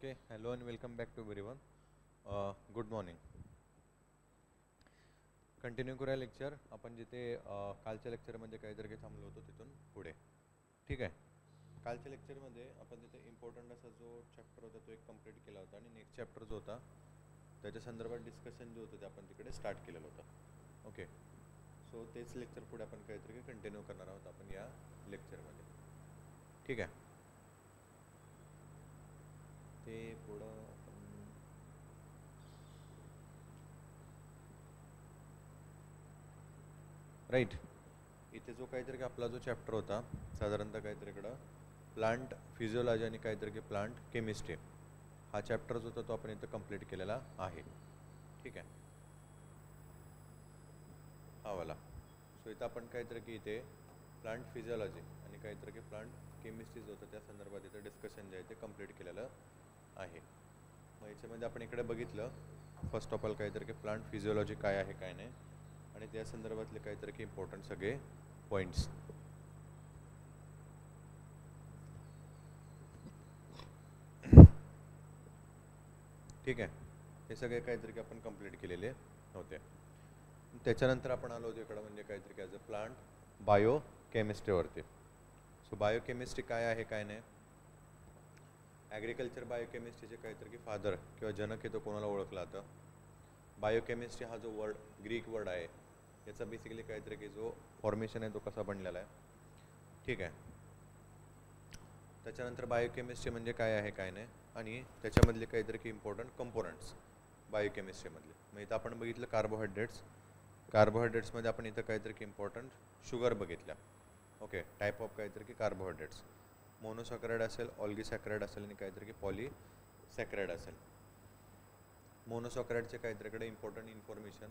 Okay, hello and welcome back to everyone. Good morning. Continue करूया lecture आपण जिथे कालच्या लेक्चरमध्ये काहीतरी थांबलो होतो तिथून पुढे. ठीक आहे. कालच्या लेक्चरमध्ये आपण तिथे इम्पॉर्टंट असा जो चॅप्टर होता तो एक कंप्लीट केला होता आणि नेक्स्ट चॅप्टर जो होता त्याच्या संदर्भात डिस्कशन जे होतं ते आपण तिकडे स्टार्ट केलेलं होतं. ओके, सो तेच लेक्चर पुढे आपण काहीतरी कंटिन्यू करणार आहोत आपण या लेक्चरमध्ये. ठीक आहे. ते पुढं राईट इथे जो काहीतरी आपला जो चॅप्टर होता साधारणतः काहीतरी इकडं प्लांट फिजिओलॉजी आणि काहीतरी प्लांट केमिस्ट्री हा चॅप्टर जो होता तो आपण इथं कंप्लीट केलेला आहे. ठीक आहे. हा वाला. सो इथं आपण काहीतरी इथे प्लांट फिजिओलॉजी आणि काहीतरी प्लांट केमिस्ट्री जो होतं त्या संदर्भात इथं डिस्कशन जे आहे ते कंप्लीट केलेलं आहे. मग याच्यामध्ये आपण इकडे बघितलं फर्स्ट ऑफ ऑल काहीतरी प्लांट फिजिओलॉजी काय आहे काय नाही आणि त्या संदर्भातले काहीतरी इम्पॉर्टंट सगळे पॉइंट्स. ठीक आहे. हे सगळे काहीतरी आपण कंप्लीट केलेले होते. त्याच्यानंतर आपण आलो होतो इकडं म्हणजे काहीतरी ॲज अ प्लांट बायो केमिस्ट्रीवरती. सो बायोकेमिस्ट्री काय आहे काय नाही. ॲग्रिकल्चर बायोकेमिस्ट्रीचे काहीतरी फादर किंवा जनक हे तो कोणाला ओळखला जातं. बायोकेमिस्ट्री हा जो वर्ड ग्रीक वर्ड आहे याचा बेसिकली काहीतरी की जो फॉर्मेशन आहे तो कसा बनलेला आहे. ठीक आहे. त्याच्यानंतर बायोकेमिस्ट्री म्हणजे काय आहे काय नाही आणि त्याच्यामधले काहीतरी की इम्पॉर्टंट कंपोनंट्स बायोकेमिस्ट्रीमधले. मग इथं आपण बघितलं कार्बोहायड्रेट्समध्ये आपण इथं काहीतरी की इम्पॉर्टंट शुगर बघितल्या. ओके, टाईप ऑफ काहीतरी की कार्बोहायड्रेट्स मोनोसॅकराइड असेल, ऑल्गीसॅकराइड असेल आणि काहीतरी की पॉलीसॅकराइड असेल. मोनोसॅकराइडचे काहीतरीकडे इम्पॉर्टंट इन्फॉर्मेशन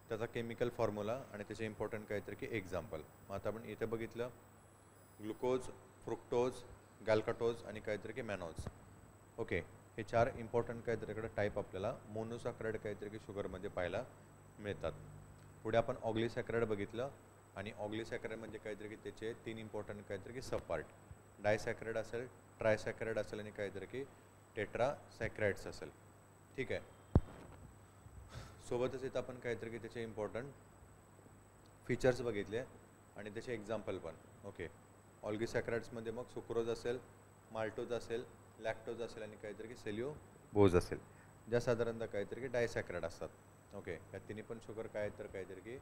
त्याचा केमिकल फॉर्म्युला आणि त्याचे इम्पॉर्टंट काहीतरी की एक्झाम्पल. मग आता आपण इथे बघितलं ग्लुकोज, फ्रुक्टोज, गॅल्कटोज आणि काहीतरी की मॅनोज. ओके, हे चार इम्पॉर्टंट काहीतरीकडे टाईप आपल्याला मोनोसॅकराइड काहीतरी की शुगरमध्ये पाहायला मिळतात. पुढे आपण ऑग्लीसॅकराइड बघितलं आणि ऑग्लीसॅकराइड म्हणजे काहीतरी की त्याचे तीन इम्पॉर्टंट काहीतरी की सब पार्ट डायसॅकराइड असेल, ट्रायसॅकराइड असेल आणि काहीतरी की टेट्रासॅकराइड्स असेल. ठीक आहे. सोबतच इथं आपण काहीतरी की त्याचे इम्पॉर्टंट फीचर्स बघितले आणि त्याचे एक्झाम्पल पण. ओके, ऑल्गीसॅकराइड्समध्ये मग सुक्रोज असेल, माल्टोज असेल, लॅक्टोज असेल आणि काहीतरी की सेल्युलोज असेल ज्या साधारणतः काहीतरी की डायसॅकराइड असतात. ओके, या तिन्ही पण शुगर काय तर काहीतरी की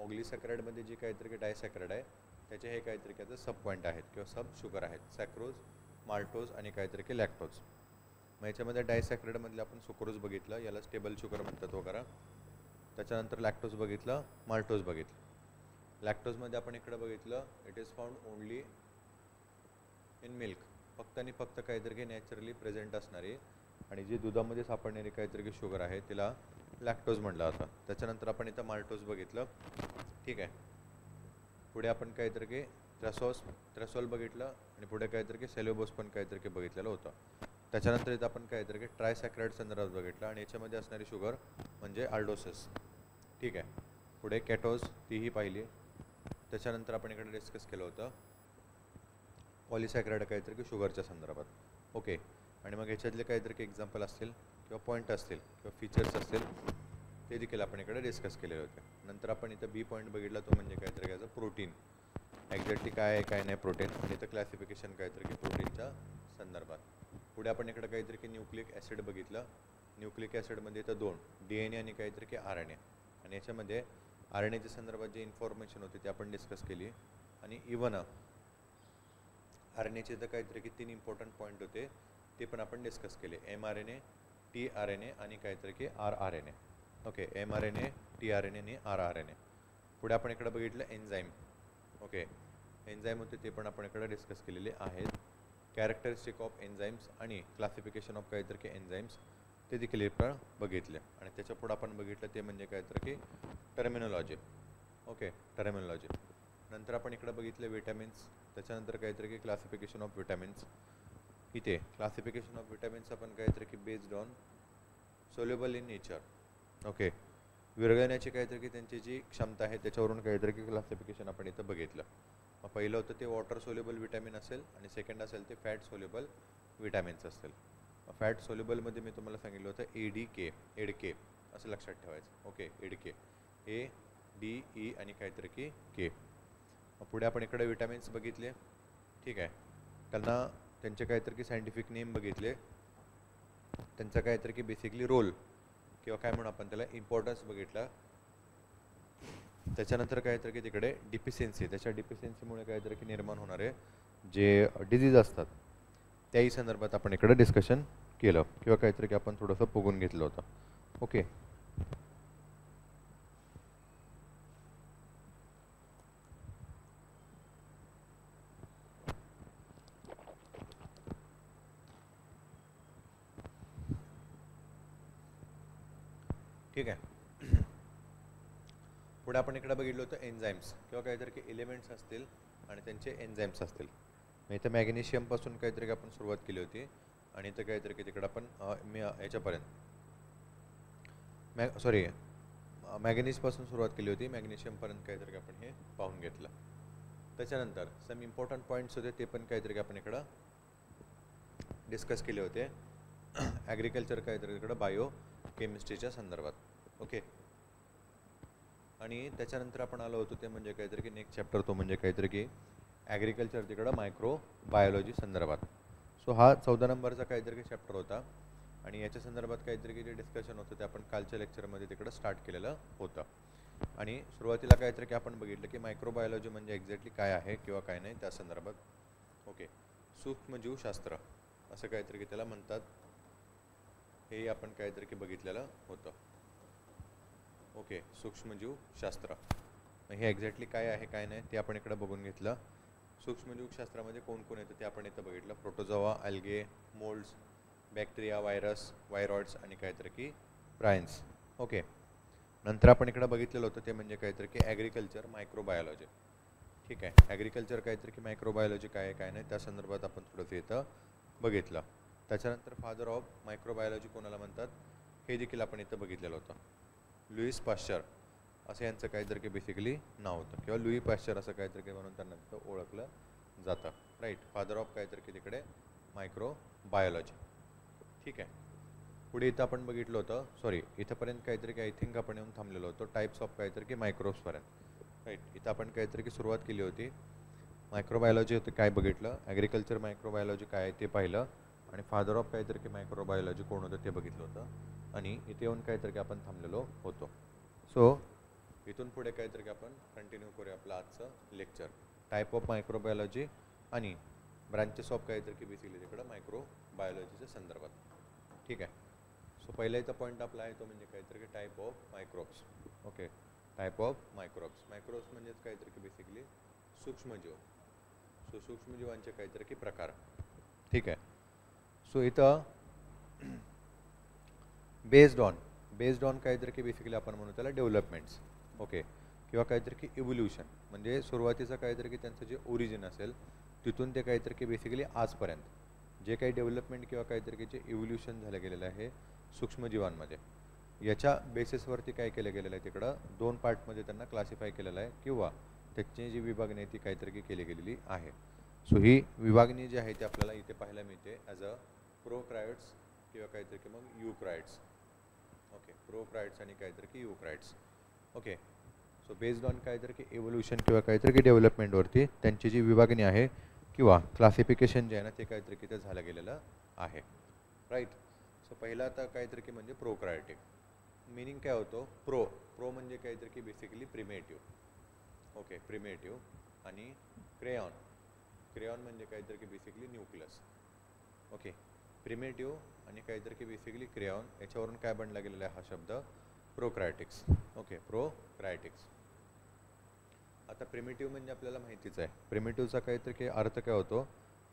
ऑग्लीसॅकराइडमध्ये जी काहीतरी की डायसॅकराइड आहे त्याचे हे काहीतरी की सब पॉईंट आहेत किंवा सब शुगर आहेत. सॅक्रोज, माल्टोज आणि काहीतरी की लॅक्टोज. मग याच्यामध्ये डायसॅकराइडमधले आपण सुक्रोज बघितलं, याला स्टेबल शुगर म्हणतात वगैरे. त्याच्यानंतर लॅक्टोज बघितलं, माल्टोज बघितलं. लॅक्टोजमध्ये आपण इकडे बघितलं it is found only in milk, फक्त आणि फक्त काहीतरी की नॅचरली प्रेझेंट असणारी आणि जी दुधामध्ये सापडणारी काहीतरी की शुगर आहे तिला लॅक्टोज म्हटलं जातं. त्याच्यानंतर आपण इथं माल्टोज बघितलं. ठीक आहे. पुढे आपण काहीतरी की थ्रेसोल बघितलं आणि पुढे काहीतरी की सेल्युलोज पण काहीतरी की बघितलेलं होतं. त्याच्यानंतर इथं आपण काहीतरी की ट्रायसॅकराइड संदर्भात बघितलं आणि याच्यामध्ये असणारी शुगर म्हणजे आल्डोसिस. ठीक आहे. पुढे कॅटोज तीही पाहिली. त्याच्यानंतर आपण इकडे डिस्कस केलं होतं पॉलीसॅकराइड काहीतरी की शुगरच्या संदर्भात. ओके, आणि मग ह्याच्यातले काहीतरी की एक्झाम्पल असतील किंवा पॉईंट असतील किंवा फीचर्स असतील ते देखील आपण इकडे डिस्कस केलेले होते. नंतर आपण इथं बी पॉईंट बघितला तो म्हणजे काहीतरी घ्यायचं प्रोटीन. एक्झॅक्टली काय आहे काय नाही प्रोटीन आणि इथं क्लासिफिकेशन काहीतरी की प्रोटीनच्या संदर्भात. पुढे आपण इकडे काहीतरी की न्यूक्लिक ॲसिड बघितलं. न्यूक्लिक ॲसिडमध्ये इथं दोन DNA आणि काहीतरी की RNA आणि याच्यामध्ये RNAच्या संदर्भात जी इन्फॉर्मेशन होती ती आपण डिस्कस केली आणि इव्हन RNAचे इथं काहीतरी की तीन इम्पॉर्टंट पॉईंट होते ते पण आपण डिस्कस केले. mRNA, tRNA आणि काहीतरी की rRNA. ओके, mRNA, tRNA आणि rRNA. पुढे आपण इकडे बघितलं एन्झाईम. ओके, एन्झाईम होते ते पण आपण इकडे डिस्कस केलेले आहेत. कॅरेक्टरिस्टिक ऑफ एन्झाईम्स आणि क्लासिफिकेशन ऑफ काहीतरी की एन्झाईम्स ते देखील आपण बघितले आणि त्याच्या पुढे आपण बघितलं ते म्हणजे काहीतरी की टर्मिनॉलॉजी. Okay, terminology. नंतर आपण इकडे बघितले विटॅमिन्स. त्याच्यानंतर काहीतरी की क्लासिफिकेशन ऑफ विटॅमिन्स. इथे क्लासिफिकेशन ऑफ विटॅमिन्स आपण काहीतरी की based on soluble in nature. Okay, विरघळण्याची काहीतरी की त्यांची जी क्षमता आहे त्याच्यावरून काहीतरी की क्लासिफिकेशन आपण इथं बघितलं. मग पहिलं होतं ते वॉटर सोल्युबल विटॅमिन असेल आणि सेकंड असेल ते फॅट सोल्युबल विटॅमिन्स असेल. फॅट सोल्युबलमध्ये मी तुम्हाला सांगितलं होतं ADK, एडके असं लक्षात ठेवायचं. ओके, एडके, ADE आणि काहीतरी की के. पुढे आपण इकडे विटॅमिन्स बघितले. ठीक आहे, त्यांना त्यांचे काहीतरी की सायंटिफिक नेम बघितले, त्यांचा काहीतरी की बेसिकली रोल किंवा काय म्हणू आपण त्याला इम्पॉर्टन्स बघितला. त्याच्यानंतर काहीतरी की तिकडे डिफिशियन्सी, त्याच्या डिफिशियन्सीमुळे काहीतरी की निर्माण होणारे जे डिझीज असतात त्याही संदर्भात आपण इकडे डिस्कशन केलं किंवा काहीतरी की आपण थोडंसं बघून घेतलं होतं. ओके, ठीक आहे. पुढे आपण इकडे बघितलं होतं एन्झाईम्स किंवा काहीतरी की एलिमेंट्स असतील आणि त्यांचे एन्झाईम्स असतील. मग इथं मॅग्नेशियमपासून काहीतरी की आपण सुरुवात केली होती आणि इथं काहीतरी की तिकडं आपण याच्यापर्यंत मॅग्नेशियमपासून सुरुवात केली होती, मॅग्नेशियमपर्यंत काहीतरी आपण हे पाहून घेतलं. त्याच्यानंतर सम इम्पॉर्टंट पॉईंट्स होते ते पण काहीतरी आपण इकडं डिस्कस केले होते. ॲग्रिकल्चर काहीतरी इकडं बायो केमिस्ट्रीच्या संदर्भात. ओके, आणि त्याच्यानंतर आपण आलो होतो ते म्हणजे काहीतरी की नेक्स्ट चॅप्टर, तो म्हणजे काहीतरी की ॲग्रिकल्चर तिकडं मायक्रो बायोलॉजी संदर्भात. सो हा 14 नंबरचा काहीतरी की चॅप्टर होता आणि याच्या संदर्भात काहीतरी की जे डिस्कशन होतं ते आपण कालच्या लेक्चरमध्ये तिकडं स्टार्ट केलेलं होतं. आणि सुरुवातीला काहीतरी की आपण बघितलं की मायक्रोबायोलॉजी म्हणजे एक्झॅक्टली काय आहे किंवा काय नाही त्या संदर्भात. ओके, सूक्ष्मजीवशास्त्र असं काहीतरी की त्याला म्हणतात, हे आपण काहीतरी की बघितलेलं होतं. ओके, सूक्ष्मजीवशास्त्र हे एक्झॅक्टली काय आहे काय नाही ते आपण इकडं बघून घेतलं. सूक्ष्मजीवशास्त्रामध्ये कोण कोण येतं ते आपण इथं बघितलं. Protozoa, algae, moulds, bacteria, virus, viroids आणि काहीतरी की प्रायन्स. ओके, नंतर आपण इकडं बघितलेलं होतं ते म्हणजे काहीतरी की ॲग्रिकल्चर मायक्रोबायोलॉजी. ठीक आहे, ॲग्रिकल्चर काहीतरी की मायक्रोबायोलॉजी काय आहे काय नाही त्या संदर्भात आपण थोडंसं इथं बघितलं. त्याच्यानंतर फादर ऑफ मायक्रोबायोलॉजी कोणाला म्हणतात हे देखील आपण इथं बघितलेलं होतं. लुईस पाश्चर असं यांचं काहीतरी की बेसिकली नाव होतं किंवा लुई पाश्चर असं काहीतरी की म्हणून त्यांना तिथं ओळखलं जातं. राईट, फादर ऑफ काहीतरी की तिकडे मायक्रोबायोलॉजी. ठीक आहे, पुढे इथं आपण बघितलं होतं, सॉरी इथंपर्यंत काहीतरी की आय थिंक आपण येऊन थांबलेलो होतो टाईप्स ऑफ काहीतरी की मायक्रोब्सपर्यंत. राईट, इथं आपण काहीतरी की सुरुवात केली होती. मायक्रोबायोलॉजी होतं काय बघितलं, ॲग्रिकल्चर मायक्रोबायोलॉजी काय आहे ते पाहिलं आणि फादर ऑफ काहीतरी की मायक्रोबायोलॉजी कोण होतं ते बघितलं होतं आणि इथे येऊन काहीतरी की आपण थांबलेलो होतो. सो इथून पुढे काहीतरी की आपण कंटिन्यू करूया आपलं आजचं लेक्चर. टाईप ऑफ मायक्रोबायोलॉजी आणि ब्रांचेस ऑफ काहीतरी की बेसिकली तिकडं मायक्रोबायोलॉजीच्या संदर्भात. ठीक आहे, सो पहिला इथं पॉईंट आपला आहे तो म्हणजे काहीतरी की type of microbes. Okay, type of microbes. Microbes म्हणजेच काहीतरी की बेसिकली सूक्ष्मजीव. सो सूक्ष्मजीवांचे काहीतरी की प्रकार. ठीक आहे, सो इथं बेस्ड ऑन काहीतरी की बेसिकली आपण म्हणू त्याला डेव्हलपमेंट्स. ओके, किंवा काहीतरी की इव्होल्युशन म्हणजे सुरुवातीचं काहीतरी की त्यांचं जे ओरिजिन असेल तिथून ते काहीतरी की बेसिकली आजपर्यंत जे काही डेव्हलपमेंट किंवा काहीतरी की जे इव्होल्युशन झालं गेलेलं आहे सूक्ष्मजीवांमध्ये, याच्या बेसिसवरती काय केलं गेलेलं आहे तिकडं 2 पार्टमध्ये त्यांना क्लासिफाय केलेलं आहे किंवा त्याची जी विभागणी ती काहीतरी की केली गेलेली आहे. सो ही विभागणी जी आहे ती आपल्याला इथे पाहायला मिळते ॲज अ प्रोक्रायट्स किंवा काहीतरी की मग यूक्रायट्स. ओके, प्रोक्रायट्स आणि काहीतरी की यूक्रायट्स. ओके, सो बेस्ड ऑन काहीतरी की एव्होल्युशन किंवा काहीतरी की डेव्हलपमेंटवरती त्यांची जी विभागणी आहे किंवा क्लासिफिकेशन जे आहे ना ते काहीतरी की ते झालं गेलेलं आहे. राईट, सो पहिला आता काहीतरी की म्हणजे प्रोक्रायटिक मिनिंग काय होतो, प्रो म्हणजे काहीतरी की बेसिकली प्रिमेटिव्ह. ओके, प्रिमेटिव्ह आणि क्रेऑन म्हणजे काहीतरी की बेसिकली न्यूक्लियस. ओके, प्रिमेटिव्ह आणि काहीतरी की बेसिकली क्रेऑन याच्यावरून काय बनला गेलेला आहे हा शब्द प्रोक्रायटिक्स. ओके, प्रोक्रायटिक्स. आता प्रिमेटिव्ह म्हणजे आपल्याला माहितीच आहे, प्रिमेटिव्हचा काहीतरी की अर्थ काय होतो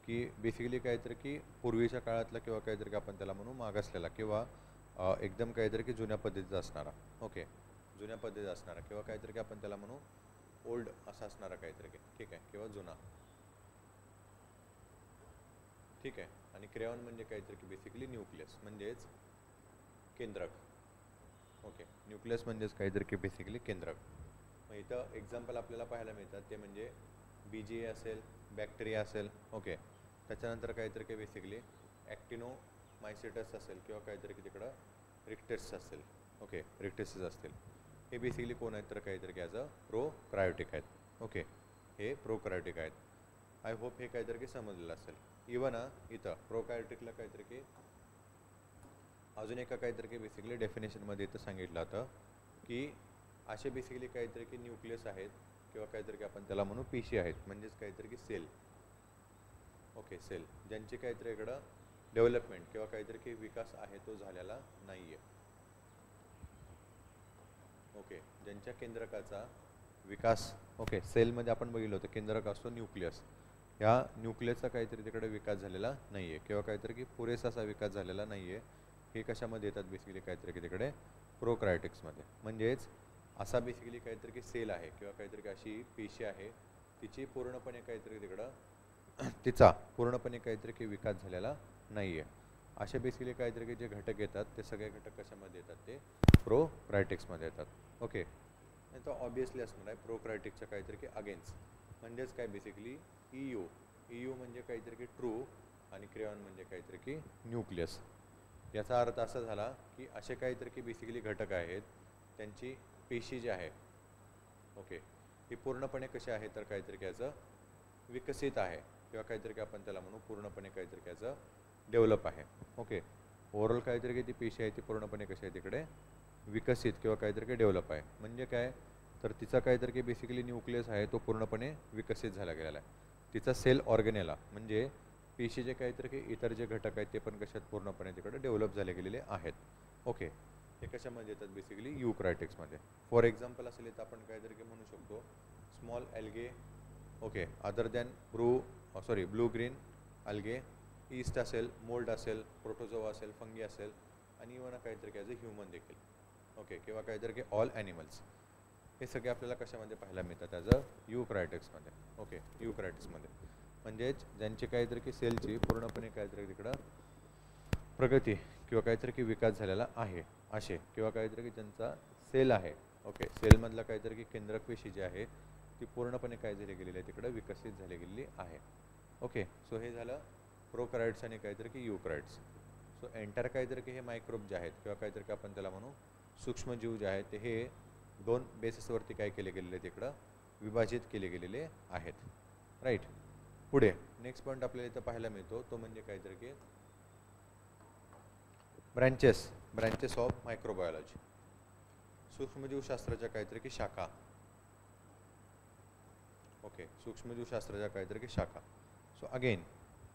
की बेसिकली काहीतरी की पूर्वीच्या काळातला किंवा काहीतरी आपण त्याला म्हणू मागासलेला किंवा एकदम काहीतरी की जुन्या पद्धतीचा असणारा. ओके, जुन्या पद्धतीचा असणारा किंवा काहीतरी की आपण त्याला म्हणू ओल्ड असा असणारा काहीतरी की. ठीक आहे, किंवा जुना. ठीक आहे, आणि क्रेऑन म्हणजे काहीतरी की बेसिकली न्यूक्लियस म्हणजेच केंद्रक. ओके, न्यूक्लियस म्हणजेच काहीतरी की बेसिकली केंद्रक. मग इथं एक्झाम्पल आपल्याला पाहायला मिळतात ते म्हणजे BGA असेल, बॅक्टेरिया असेल. ओके, त्याच्यानंतर काहीतरी की बेसिकली ॲक्टिनो मायसेटस असेल किंवा काहीतरी की तिकडं रिक्टेस असेल. ओके, रिक्टेसेस असतील. हे बेसिकली कोण आहेत तर काहीतरी की ॲज अ प्रोकार्योटिक आहेत. ओके, हे प्रोकार्योटिक आहेत. आय होप हे काहीतरी की समजलेलं असेल. इवन इथं प्रोकार्योटिकला काहीतरी की अजून एका काहीतरी की बेसिकली डेफिनेशनमध्ये इथं सांगितलं होतं की असे बेसिकली काहीतरी की न्यूक्लियस आहेत किंवा काहीतरी की आपण त्याला म्हणू पेशी आहेत, म्हणजेच काहीतरी की सेल. ओके, सेल ज्यांची काहीतरी इकडं डेव्हलपमेंट किंवा काहीतरी की विकास आहे तो झालेला नाही आहे. ओके, ज्यांच्या केंद्रकाचा विकास, ओके, सेलमध्ये आपण बघितलं होतं केंद्रक असतो न्यूक्लियस. ह्या न्यूक्लियसचा काहीतरी तिकडे विकास झालेला नाही आहे किंवा काहीतरी की पुरेसा असा विकास झालेला नाही आहे. हे कशामध्ये येतात बेसिकली काहीतरी की तिकडे प्रोकार्योटिक्समध्ये. म्हणजेच असा बेसिकली काहीतरी की सेल आहे किंवा काहीतरी की अशी पेशी आहे तिची पूर्णपणे काहीतरी तिकडं तिचा पूर्णपणे काहीतरी की विकास झालेला नाही आहे. असे बेसिकली काहीतरी की जे घटक येतात ते सगळे घटक कशामध्ये येतात ते प्रोकार्योटिक्समध्ये येतात. ओके, तर ऑब्वियसली असणार आहे प्रोकार्योटिकच्या काहीतरी की अगेन्स्ट. म्हणजेच काय बेसिकली EU म्हणजे काहीतरी की ट्रू आणि क्रेऑन म्हणजे काहीतरी की न्यूक्लियस. याचा अर्थ असा झाला की असे काहीतरी की बेसिकली घटक आहेत त्यांची पेशी जी आहे, ओके, ही पूर्णपणे कशी आहे तर काहीतरी याचं विकसित आहे किंवा काहीतरी की आपण त्याला म्हणू पूर्णपणे काहीतरी याचं डेव्हलप आहे. ओके, ओव्हरऑल काहीतरी की ती पेशी आहे ती पूर्णपणे कशी आहे तिकडे विकसित किंवा काहीतरी की डेव्हलप आहे. म्हणजे काय तर तिचा काहीतरी की बेसिकली न्यूक्लियस आहे तो पूर्णपणे विकसित झाला गेलेला आहे. तिचा सेल ऑर्गेनेला म्हणजे पेशीचे काहीतरी की इतर जे घटक आहेत ते पण कशात पूर्णपणे तिकडे डेव्हलप झाले गेलेले आहेत. ओके, हे कशामध्ये येतात बेसिकली यूकॅरियोटिक्समध्ये. फॉर एक्झाम्पल असेल तर आपण काहीतरी की म्हणू शकतो small algae, okay, other than blue green algae, yeast असेल, मोल्ड असेल, प्रोटोझोआ असेल, फंगी असेल आणि इव्हन काहीतरी की ॲज अ ह्युमन देखील. ओके, किंवा काहीतरी की ऑल ॲनिमल्स. हे सगळे आपल्याला कशामध्ये पाहायला मिळतात ॲज अ यूकॅरियोटिक्समध्ये. ओके, यूकॅरियोटिक्समध्ये म्हणजेच ज्यांची काहीतरी की सेलची पूर्णपणे काहीतरी तिकडं प्रगती किंवा काहीतरी की विकास झालेला आहे असे, किंवा काहीतरी की ज्यांचा सेल आहे. ओके, सेलमधला काहीतरी की केंद्रक पेशी जी आहे ती पूर्णपणे काय झाली गेलेली आहे तिकडं विकसित झाली गेलेली आहे. ओके, सो हे झालं प्रोकार्योट्स आणि काहीतरी की यूकॅरियोट्स. सो एंटायर काहीतरी की हे मायक्रोब जे आहेत किंवा काहीतरी की आपण त्याला म्हणू सूक्ष्मजीव जे आहेत ते हे दोन बेसिसवरती काय केले गेलेले तिकडं विभाजित केले गेलेले आहेत. राईट. पुढे नेक्स्ट पॉईंट आपल्याला इथं पाहायला मिळतो तो म्हणजे काहीतरी की ब्रँचेस ऑफ मायक्रोबायोलॉजी. सूक्ष्मजीवशास्त्राच्या काहीतरी की शाखा. ओके, सूक्ष्मजीवशास्त्राच्या काहीतरी की शाखा. सो अगेन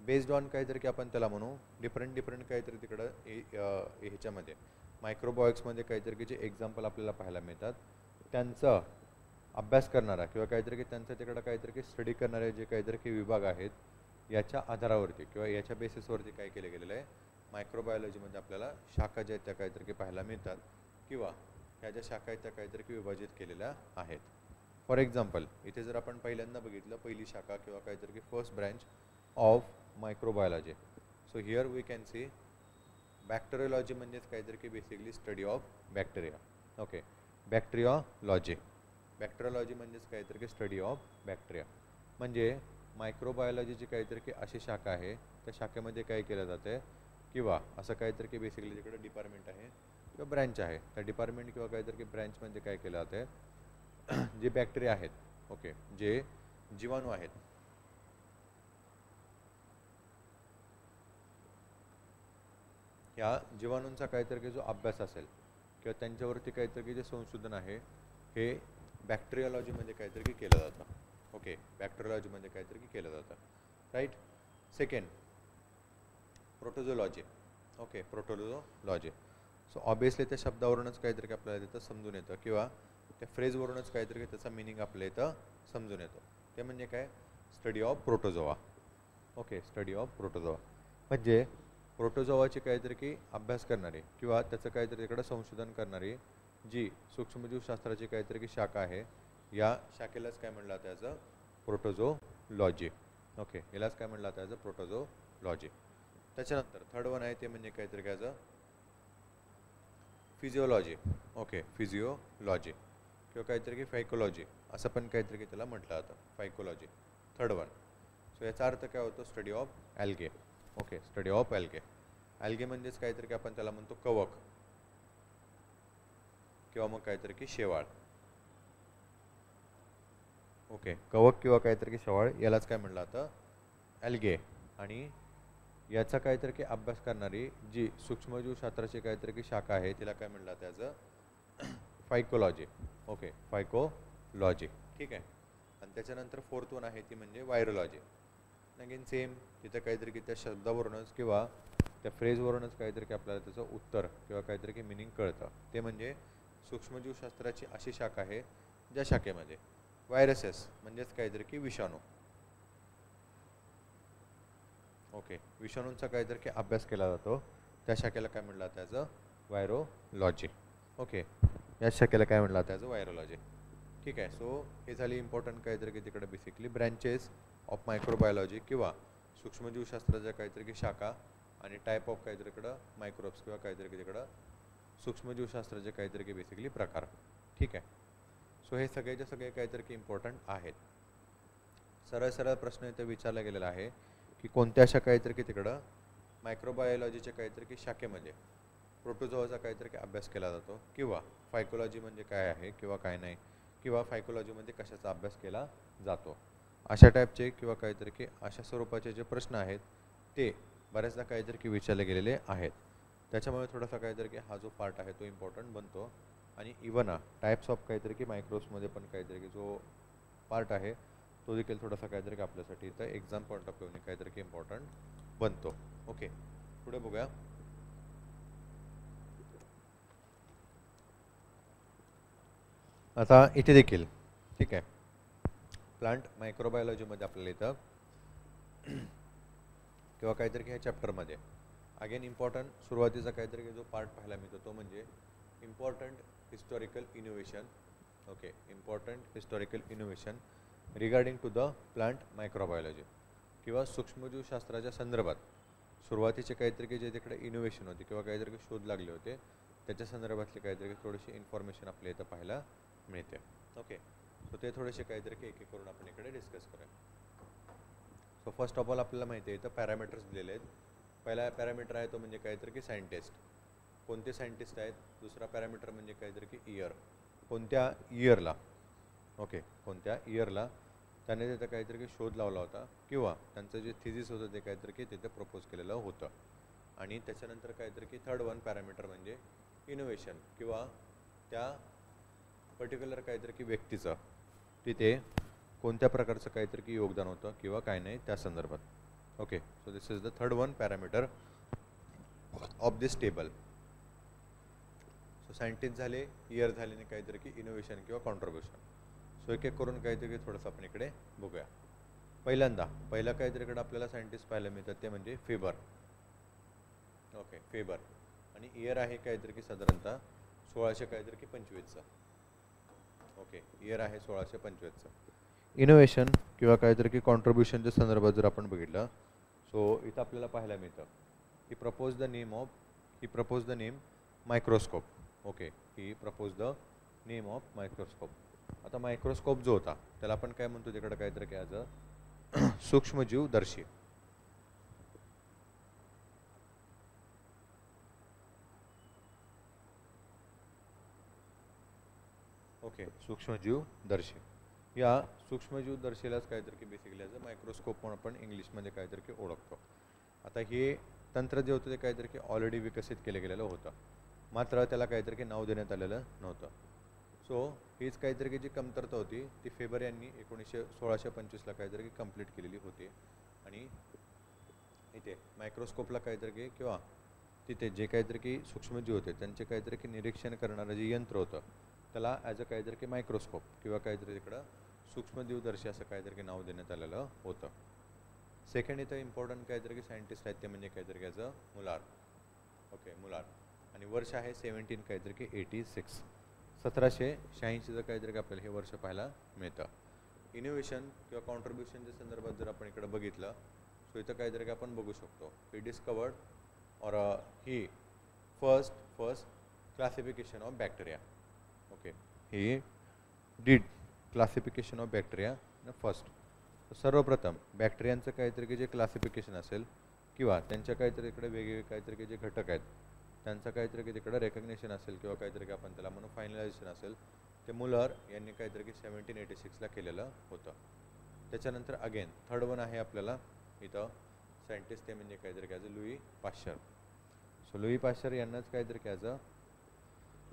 बेस्ड ऑन काहीतरी की आपण त्याला म्हणू डिफरंट काहीतरी तिकडं ह्याच्यामध्ये मायक्रोबायोटिक्समध्ये काहीतरी की जे एक्झाम्पल आपल्याला पाहायला मिळतात त्यांचा अभ्यास करणारा किंवा काहीतरी की त्यांचं तिकडं काहीतरी की स्टडी करणारे जे काहीतरी की विभाग आहेत याच्या आधारावरती किंवा याच्या बेसिसवरती काय केलं गेलेलं आहे मायक्रोबायोलॉजीमध्ये आपल्याला शाखा ज्या आहेत त्या काहीतरी की पाहायला मिळतात किंवा ह्या ज्या शाखा आहेत त्या काहीतरी की विभाजित केलेल्या आहेत. फॉर एक्झाम्पल इथे जर आपण पहिल्यांदा बघितलं पहिली शाखा किंवा काहीतरी की first branch of microbiology. So here we can see bacteriology म्हणजेच काहीतरी की basically study of bacteria. Okay, bacteriology म्हणजेच काहीतरी की स्टडी ऑफ बॅक्टेरिया. म्हणजे मायक्रोबायोलॉजीची काहीतरी की अशी शाखा आहे त्या शाखेमध्ये काय केलं जातं किंवा असं काहीतरी की बेसिकली तिकडे डिपार्टमेंट आहे किंवा ब्रँच आहे त्या डिपार्टमेंट किंवा काहीतरी की ब्रँचमध्ये काय केलं जातं जे बॅक्टेरिया आहेत, ओके, जे जीवाणू आहेत या जीवाणूंचा काहीतरी की जो अभ्यास असेल किंवा त्यांच्यावरती काहीतरी की जे संशोधन आहे हे बॅक्टेरियोलॉजीमध्ये काहीतरी की केलं जातं. ओके, बॅक्टेरियोलॉजीमध्ये काहीतरी की केलं जातं. Right. Second protozoology. Okay, protozoology. So obviously त्या शब्दावरूनच काहीतरी की आपल्याला तिथं समजून येतं किंवा त्या फ्रेजवरूनच काहीतरी की त्याचा मिनिंग आपल्या इथं समजून येतो. ते म्हणजे काय study of protozoa. Okay, study of protozoa म्हणजे प्रोटोझोआची काहीतरी की अभ्यास करणारी किंवा त्याचं काहीतरी तिकडं संशोधन करणारी जी सूक्ष्मजीवशास्त्राची काहीतरी की शाखा आहे या शाखेलाच काय म्हणलं जातं ॲज अ प्रोटोझोलॉजी. ओके, यालाच काय म्हणलं जातं ॲज अ प्रोटोझोलॉजी. त्याच्यानंतर थर्ड वन आहे ते म्हणजे काहीतरी ॲज अ फिजिओलॉजी. ओके, फिजिओलॉजी किंवा काहीतरी की फायकोलॉजी असं पण काहीतरी की त्याला म्हटलं जातं फायकोलॉजी. Third one. सो याचा अर्थ काय होतो study of algae. Okay, study of algae. Algae म्हणजेच काहीतरी की आपण त्याला म्हणतो कवक किंवा मग काहीतरी की शेवाळ. ओके, कवक किंवा काहीतरी की शेवाळ यालाच काय म्हणलं आता ॲल्गे. आणि याचा काहीतरी की अभ्यास करणारी जी सूक्ष्मजीवशास्त्राची काहीतरी की शाखा आहे तिला काय म्हणलं त्याचं फायकोलॉजी. ओके, फायकोलॉजी. ठीक आहे. आणि त्याच्यानंतर फोर्थ वन आहे ती म्हणजे व्हायरोलॉजी. अगेन सेम, तिथं काहीतरी की त्या शब्दावरूनच किंवा त्या फ्रेजवरूनच काहीतरी की आपल्याला त्याचं उत्तर किंवा काहीतरी की मिनिंग कळतं. ते म्हणजे सूक्ष्मजीवशास्त्राची अशी शाखा आहे ज्या शाखेमध्ये व्हायरसेस म्हणजेच काहीतरी की विषाणू, ओके, विषाणूंचा काहीतरी की अभ्यास केला जातो, त्या शाखेला काय म्हणलं त्याचं व्हायरोलॉजी. ओके, या शाखेला काय म्हणलं त्याचं व्हायरोलॉजी. ठीक आहे. सो हे झाली इम्पॉर्टंट काहीतरी की तिकडे बेसिकली ब्रँचेस ऑफ मायक्रोबायोलॉजी किंवा सूक्ष्मजीवशास्त्राच्या काहीतरी की शाखा आणि टाईप ऑफ काहीतरी इकडं मायक्रोब्स किंवा काहीतरी की तिकडं सूक्ष्मजीवशास्त्राचे काहीतरी की बेसिकली प्रकार. ठीक आहे. सो हे सगळेचे सगळे काहीतरी की इम्पॉर्टंट आहेत. सरळ सरळ प्रश्न इथे विचारला गेलेला आहे की कोणत्या अशा काहीतरी की तिकडं मायक्रोबायोलॉजीच्या काहीतरी की शाखेमध्ये प्रोटोझोआचा काहीतरी की अभ्यास केला जातो किंवा फायकोलॉजी म्हणजे काय आहे किंवा काय नाही, किंवा फायकोलॉजीमध्ये कशाचा अभ्यास केला जातो, अशा टाईपचे किंवा काहीतरी की अशा स्वरूपाचे जे प्रश्न आहेत ते बऱ्याचदा काहीतरी की विचारले गेलेले आहेत. त्याच्यामुळे थोडासा काहीतरी की हा जो पार्ट आहे तो इम्पॉर्टंट बनतो. आणि इवन टाईप्स ऑफ काहीतरी की मायक्रोब्समध्ये पण काहीतरी की जो पार्ट आहे तो देखील थोडासा काहीतरी की आपल्यासाठी इथं एक्झाम पॉईंट ऑफ व्ह्यूने काहीतरी की इम्पॉर्टंट बनतो. ओके, पुढे बघूया. आता इथे देखील ठीक आहे, प्लांट मायक्रोबायोलॉजीमध्ये आपल्याला इथं किंवा काहीतरी ह्या चॅप्टरमध्ये अगेन इम्पॉर्टंट सुरुवातीचा काहीतरी जो पार्ट पाहायला मिळतो तो म्हणजे important historical innovation. Okay, important historical innovation regarding to the plant microbiology किंवा सूक्ष्मजीवशास्त्राच्या संदर्भात सुरुवातीचे काहीतरी की जे तिकडे इनोव्हेशन होते किंवा काहीतरी की शोध लागले होते त्याच्या संदर्भातली काहीतरी थोडीशी इन्फॉर्मेशन आपल्या इथं पाहायला मिळते. ओके, सो ते थोडेसे काहीतरी की एक एक करून आपण इकडे डिस्कस करूया. सो फर्स्ट ऑफ ऑल आपल्याला माहिती आहे इथं पॅरामीटर्स दिलेले आहेत. पहिला पॅरामीटर आहे तो म्हणजे काहीतरी की सायंटिस्ट, कोणते सायंटिस्ट आहेत. दुसरा पॅरामीटर म्हणजे काहीतरी की इयर, कोणत्या इयरला, ओके, कोणत्या इयरला त्याने तिथं काहीतरी की शोध लावला होता किंवा त्यांचं जे थिसिस होतं ते काहीतरी की तिथे प्रपोज केलेलं होतं. आणि त्याच्यानंतर काहीतरी की थर्ड वन पॅरामीटर म्हणजे इनोव्हेशन किंवा त्या पर्टिक्युलर काहीतरी की व्यक्तीचं तिथे कोणत्या प्रकारचं काहीतरी की योगदान होतं किंवा काय नाही त्या संदर्भात. Okay, so this is the third one parameter of this table. So scientist झाले, इयर झाले आणि काहीतरी की इनोव्हेशन किंवा कॉन्ट्रीब्युशन. सो एक एक करून काहीतरी थोडंसं आपण इकडे बघूया. पहिला काहीतरी इकडे आपल्याला सायंटिस्ट पाहायला मिळतात ते म्हणजे फेबर. Okay, Faber. आणि इयर आहे काहीतरी की साधारणतः 1600 काहीतरी की 25चं. ओके, इयर आहे 1625चं. इनोव्हेशन किंवा काहीतरी की कॉन्ट्रीब्युशनच्या संदर्भात जर आपण बघितलं सो इथं आपल्याला पाहायला मिळतं he propose the name microscope. Okay, he propose the name of microscope. आता मायक्रोस्कोप जो होता त्याला आपण काय म्हणतो तिकडं काहीतरी काय ॲज अ सूक्ष्मजीवदर्शी. ओके, सूक्ष्मजीवदर्शी. या सूक्ष्मजीवदर्शीलाच काहीतरी की बेसिकली ॲज अ मायक्रोस्कोप म्हणून आपण इंग्लिशमध्ये काहीतरी की ओळखतो. आता हे तंत्र जे होतं ते काहीतरी की ऑलरेडी विकसित केलं गेलेलं होतं, मात्र त्याला काहीतरी की नाव देण्यात आलेलं नव्हतं. सो हीच काहीतरी की जी कमतरता होती ती फेबर यांनी 1625ला काहीतरी की कंप्लीट केलेली होती. आणि इथे मायक्रोस्कोपला काहीतरी की किंवा तिथे जे काहीतरी की सूक्ष्मजीव होते त्यांचे काहीतरी की निरीक्षण करणारं जे यंत्र होतं त्याला ॲज अ काहीतरी की मायक्रोस्कोप किंवा काहीतरी तिकडं सूक्ष्मजीवदर्शी असं काहीतरी की नाव देण्यात आलेलं होतं. सेकंड इथं इम्पॉर्टंट काहीतरी की सायंटिस्ट आहेत ते म्हणजे काहीतरी की ॲज अ मुलार. ओके, मुलार. आणि वर्ष आहे 1786. 1786चं काहीतरी आपल्याला हे वर्ष पाहायला मिळतं. इनोव्हेशन किंवा कॉन्ट्रीब्युशनच्या संदर्भात जर आपण इकडे बघितलं सो इथं काहीतरी आपण बघू शकतो he discovered or he first classification of bacteria. Okay, he did classification of bacteria first. सर्वप्रथम बॅक्टेरियांचं काहीतरी की जे क्लासिफिकेशन असेल किंवा त्यांच्या काहीतरी इकडे वेगवेगळे काहीतरी जे घटक आहेत त्यांचं काहीतरी तिकडे रेकग्नेशन असेल किंवा काहीतरी आपण त्याला म्हणून फायनलायझेशन असेल, ते मुलर यांनी काहीतरी 1786ला केलेलं होतं. त्याच्यानंतर अगेन थर्ड वन आहे आपल्याला इथं सायंटिस्ट, ते म्हणजे काहीतरी ॲज अ Louis Pasteur. So Louis Pasteur यांनाच काहीतरी ॲज अ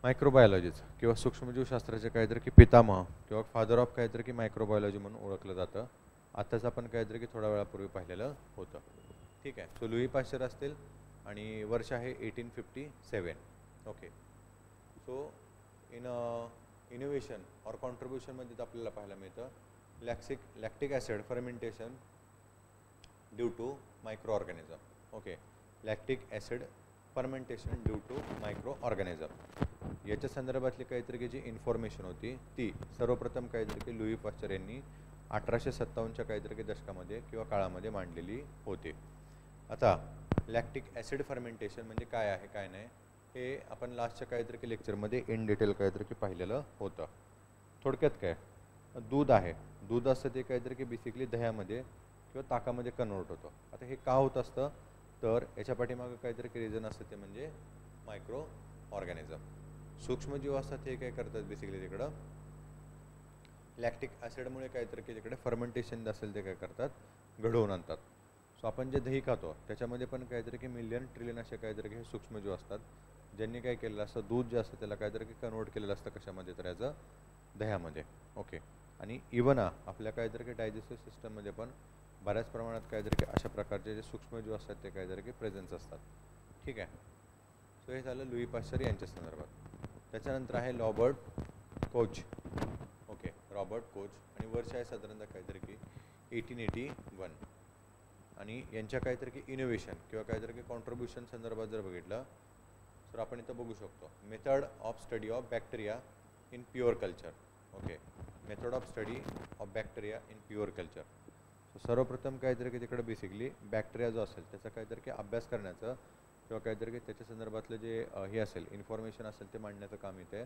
मायक्रोबायोलॉजीचं किंवा सूक्ष्मजीवशास्त्राचे काहीतरी की पितामह किंवा फादर ऑफ काहीतरी की मायक्रोबायोलॉजी म्हणून ओळखलं जातं. आताच आपण काहीतरी की थोड्या वेळापूर्वी पाहिलेलं होतं. ठीक आहे. सो लुई पाश्चर असतील आणि वर्ष आहे 1857. ओके. सो इनोव्हेशन ऑर कॉन्ट्रीब्युशनमध्ये आपल्याला पाहायला मिळतं lactic acid fermentation due to micro organism. Okay. Lactic acid fermentation due to micro organism याच्या संदर्भातली काहीतरी जी इन्फॉर्मेशन होती ती सर्वप्रथम काहीतरी की लुई पाश्चर यांनी 1857च्या काहीतरी की दशकामध्ये किंवा काळामध्ये मांडलेली होती. आता लॅक्टिक ॲसिड फर्मेंटेशन म्हणजे काय आहे काय नाही हे आपण लास्टच्या काहीतरी की लेक्चरमध्ये इन डिटेल काहीतरी की पाहिलेलं होतं. थोडक्यात काय, दूध आहे, दूध असतं ते काहीतरी की बेसिकली दह्यामध्ये किंवा ताकामध्ये कन्वर्ट होतं. आता हे का होत असतं तर याच्या पाठीमागं काहीतरी की रिझन असतं, ते म्हणजे मायक्रो ऑर्गॅनिझम. सूक्ष्मजीव असतात हे काय करतात बेसिकली तिकडं लॅक्टिक ॲसिडमुळे काहीतरी की तिकडे फर्मेंटेशन असेल ते काय करतात घडवून आणतात. सो आपण जे दही खातो त्याच्यामध्ये पण काहीतरी की मिलियन ट्रिलियन असे काहीतरी की हे सूक्ष्मजीव असतात ज्यांनी काय केलेलं असतं दूध जे असतं त्याला काहीतरी की कन्वर्ट केलेलं असतं कशामध्ये तर ॲज अ दह्यामध्ये. ओके. आणि इवन आपल्या काहीतरी की डायजेस्टिव्ह सिस्टममध्ये पण बऱ्याच प्रमाणात काहीतरी की अशा प्रकारचे जे सूक्ष्मजीव असतात ते काहीतरी की प्रेझेन्स असतात. ठीक आहे. सो हे झालं लुई पाश्चर यांच्या संदर्भात. त्याच्यानंतर आहे Robert Koch. Okay. Robert Koch आणि वर्ष आहे साधारणतः काहीतरी की 1881. आणि यांच्या काहीतरी की इनोव्हेशन किंवा काहीतरी की कॉन्ट्रीब्युशन संदर्भात जर बघितलं तर आपण इथं बघू शकतो method of study of bacteria in pure culture. Okay. Method of study of bacteria in pure culture. So सर्वप्रथम काहीतरी की तिकडे बेसिकली बॅक्टेरिया जो असेल त्याचा काहीतरी की अभ्यास करण्याचं किंवा काहीतरी की त्याच्या संदर्भातलं जे हे असेल इन्फॉर्मेशन असेल ते मांडण्याचं काम इथे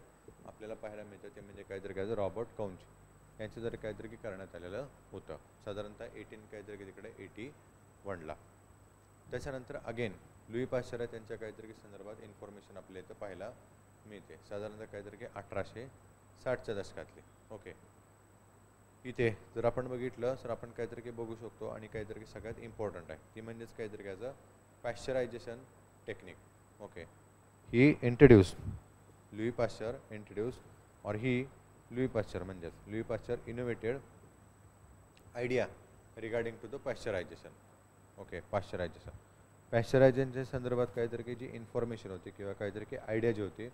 आपल्याला पाहायला मिळतं. ते म्हणजे काहीतरी काय रॉबर्ट कौच यांचं जर काहीतरी की करण्यात आलेलं होतं साधारणतः 18 काहीतरी की तिकडे 81ला. त्याच्यानंतर अगेन लुई पाश्चर त्यांच्या काहीतरी की संदर्भात इन्फॉर्मेशन आपल्या इथं पाहायला मिळते साधारणतः काहीतरी की 1860च्या दशकातली. ओके. इथे जर आपण बघितलं तर आपण काहीतरी की बघू शकतो आणि काहीतरी की सगळ्यात इम्पॉर्टंट आहे ती म्हणजेच काहीतरी as a pasteurization technique. Okay. He introduce Louis Pasteur introduce or he Louis Pasteur म्हणजेच Louis Pasteur innovated idea regarding to the pasteurization. Okay. पॅश्चरायझेशनच्या संदर्भात काहीतरी की जी इन्फॉर्मेशन होती किंवा काहीतरी की आयडिया जी होती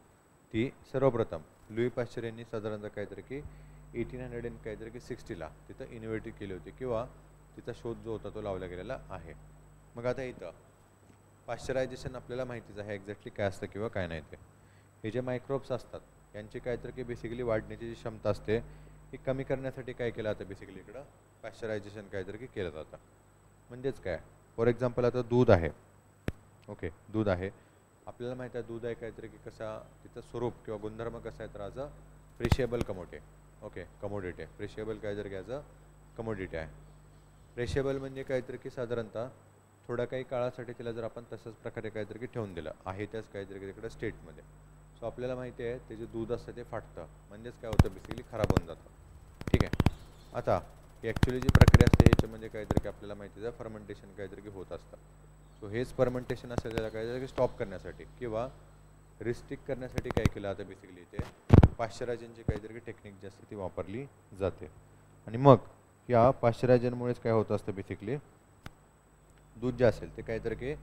ती सर्वप्रथम लुई पाश्चर यांनी साधारणतः काहीतरी की 1800 काहीतरी की 60ला तिथं इनोव्हेटिव्ह केली होती किंवा तिचा शोध जो होता तो लावला गेलेला आहे. मग आता इथं पाश्चरायझेशन आपल्याला माहितीच आहे एक्झॅक्टली काय असतं किंवा काय नाही. ते हे जे मायक्रोब्स असतात यांची काहीतरी की बेसिकली वाढण्याची जी क्षमता असते ही कमी करण्यासाठी काय केलं जातं बेसिकली इकडं पॅश्चरायझेशन काहीतरी की केलं जातं. म्हणजेच काय, फॉर एक्झाम्पल आता दूध आहे. ओके. दूध आहे, आपल्याला माहिती आहे दूध आहे काहीतरी की कसा तिचं स्वरूप किंवा गुणधर्म कसा आहे तर as a perishable commodity. Okay. Commodity आहे. प्रेशिएबल काहीतरी ॲज अ कमोडिटी आहे. प्रेशिएबल म्हणजे काहीतरी की साधारणतः थोड्या काही काळासाठी तिला जर आपण तसंच प्रकारे काहीतरी की ठेवून दिलं आहे त्याच काहीतरी तिकडे स्टेटमध्ये सो आपल्याला माहिती आहे ते जे दूध असतं ते फाटतं म्हणजेच काय होतं बेसिकली खराब होऊन जातं. ठीक आहे. आता ही ॲक्च्युली जी प्रक्रिया असते ह्याच्यामध्ये काहीतरी की आपल्याला माहिती आहे फर्मेंटेशन काहीतरी की होत असतं. सो हेच फर्मेंटेशन असेल त्याला काहीतरी स्टॉप करण्यासाठी किंवा रिस्ट्रिक्ट करण्यासाठी काय केलं आता बेसिकली ते पाश्चरायझेशनची काहीतरी की टेक्निक जी असते ती वापरली जाते. आणि मग या पाश्चरायझेशनमुळेच काय होत असतं बेसिकली दूध जे असेल ते काहीतरी की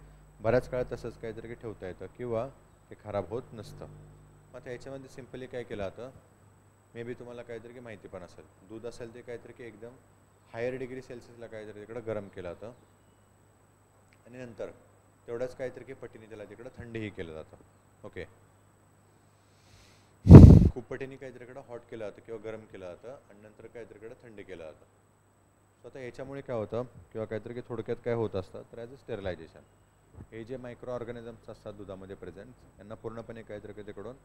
बऱ्याच काळ तसंच काहीतरी की ठेवता येतं किंवा ते खराब होत नसतं. आता याच्यामध्ये सिम्पली काय केलं जातं मे बी तुम्हाला काहीतरी की माहिती पण असेल दूध असेल ते काहीतरी की एकदम हायर डिग्री सेल्सिअसला काहीतरी तिकडं गरम केलं जातं आणि नंतर तेवढंच काहीतरी की पटीने त्याला तिकडं थंडही केलं जातं. ओके. खूप पटीने काहीतरीकडं हॉट केलं जातं किंवा गरम केलं जातं आणि नंतर काहीतरीकडं थंड केलं जातं. सो आता याच्यामुळे काय होतं किंवा काहीतरी की थोडक्यात काय होत असतं तर ॲज अ स्टेरिलायझेशन हे जे मायक्रो ऑर्गॅनिझम्स असतात दुधामध्ये प्रेझेंट यांना पूर्णपणे काहीतरी की तिकडून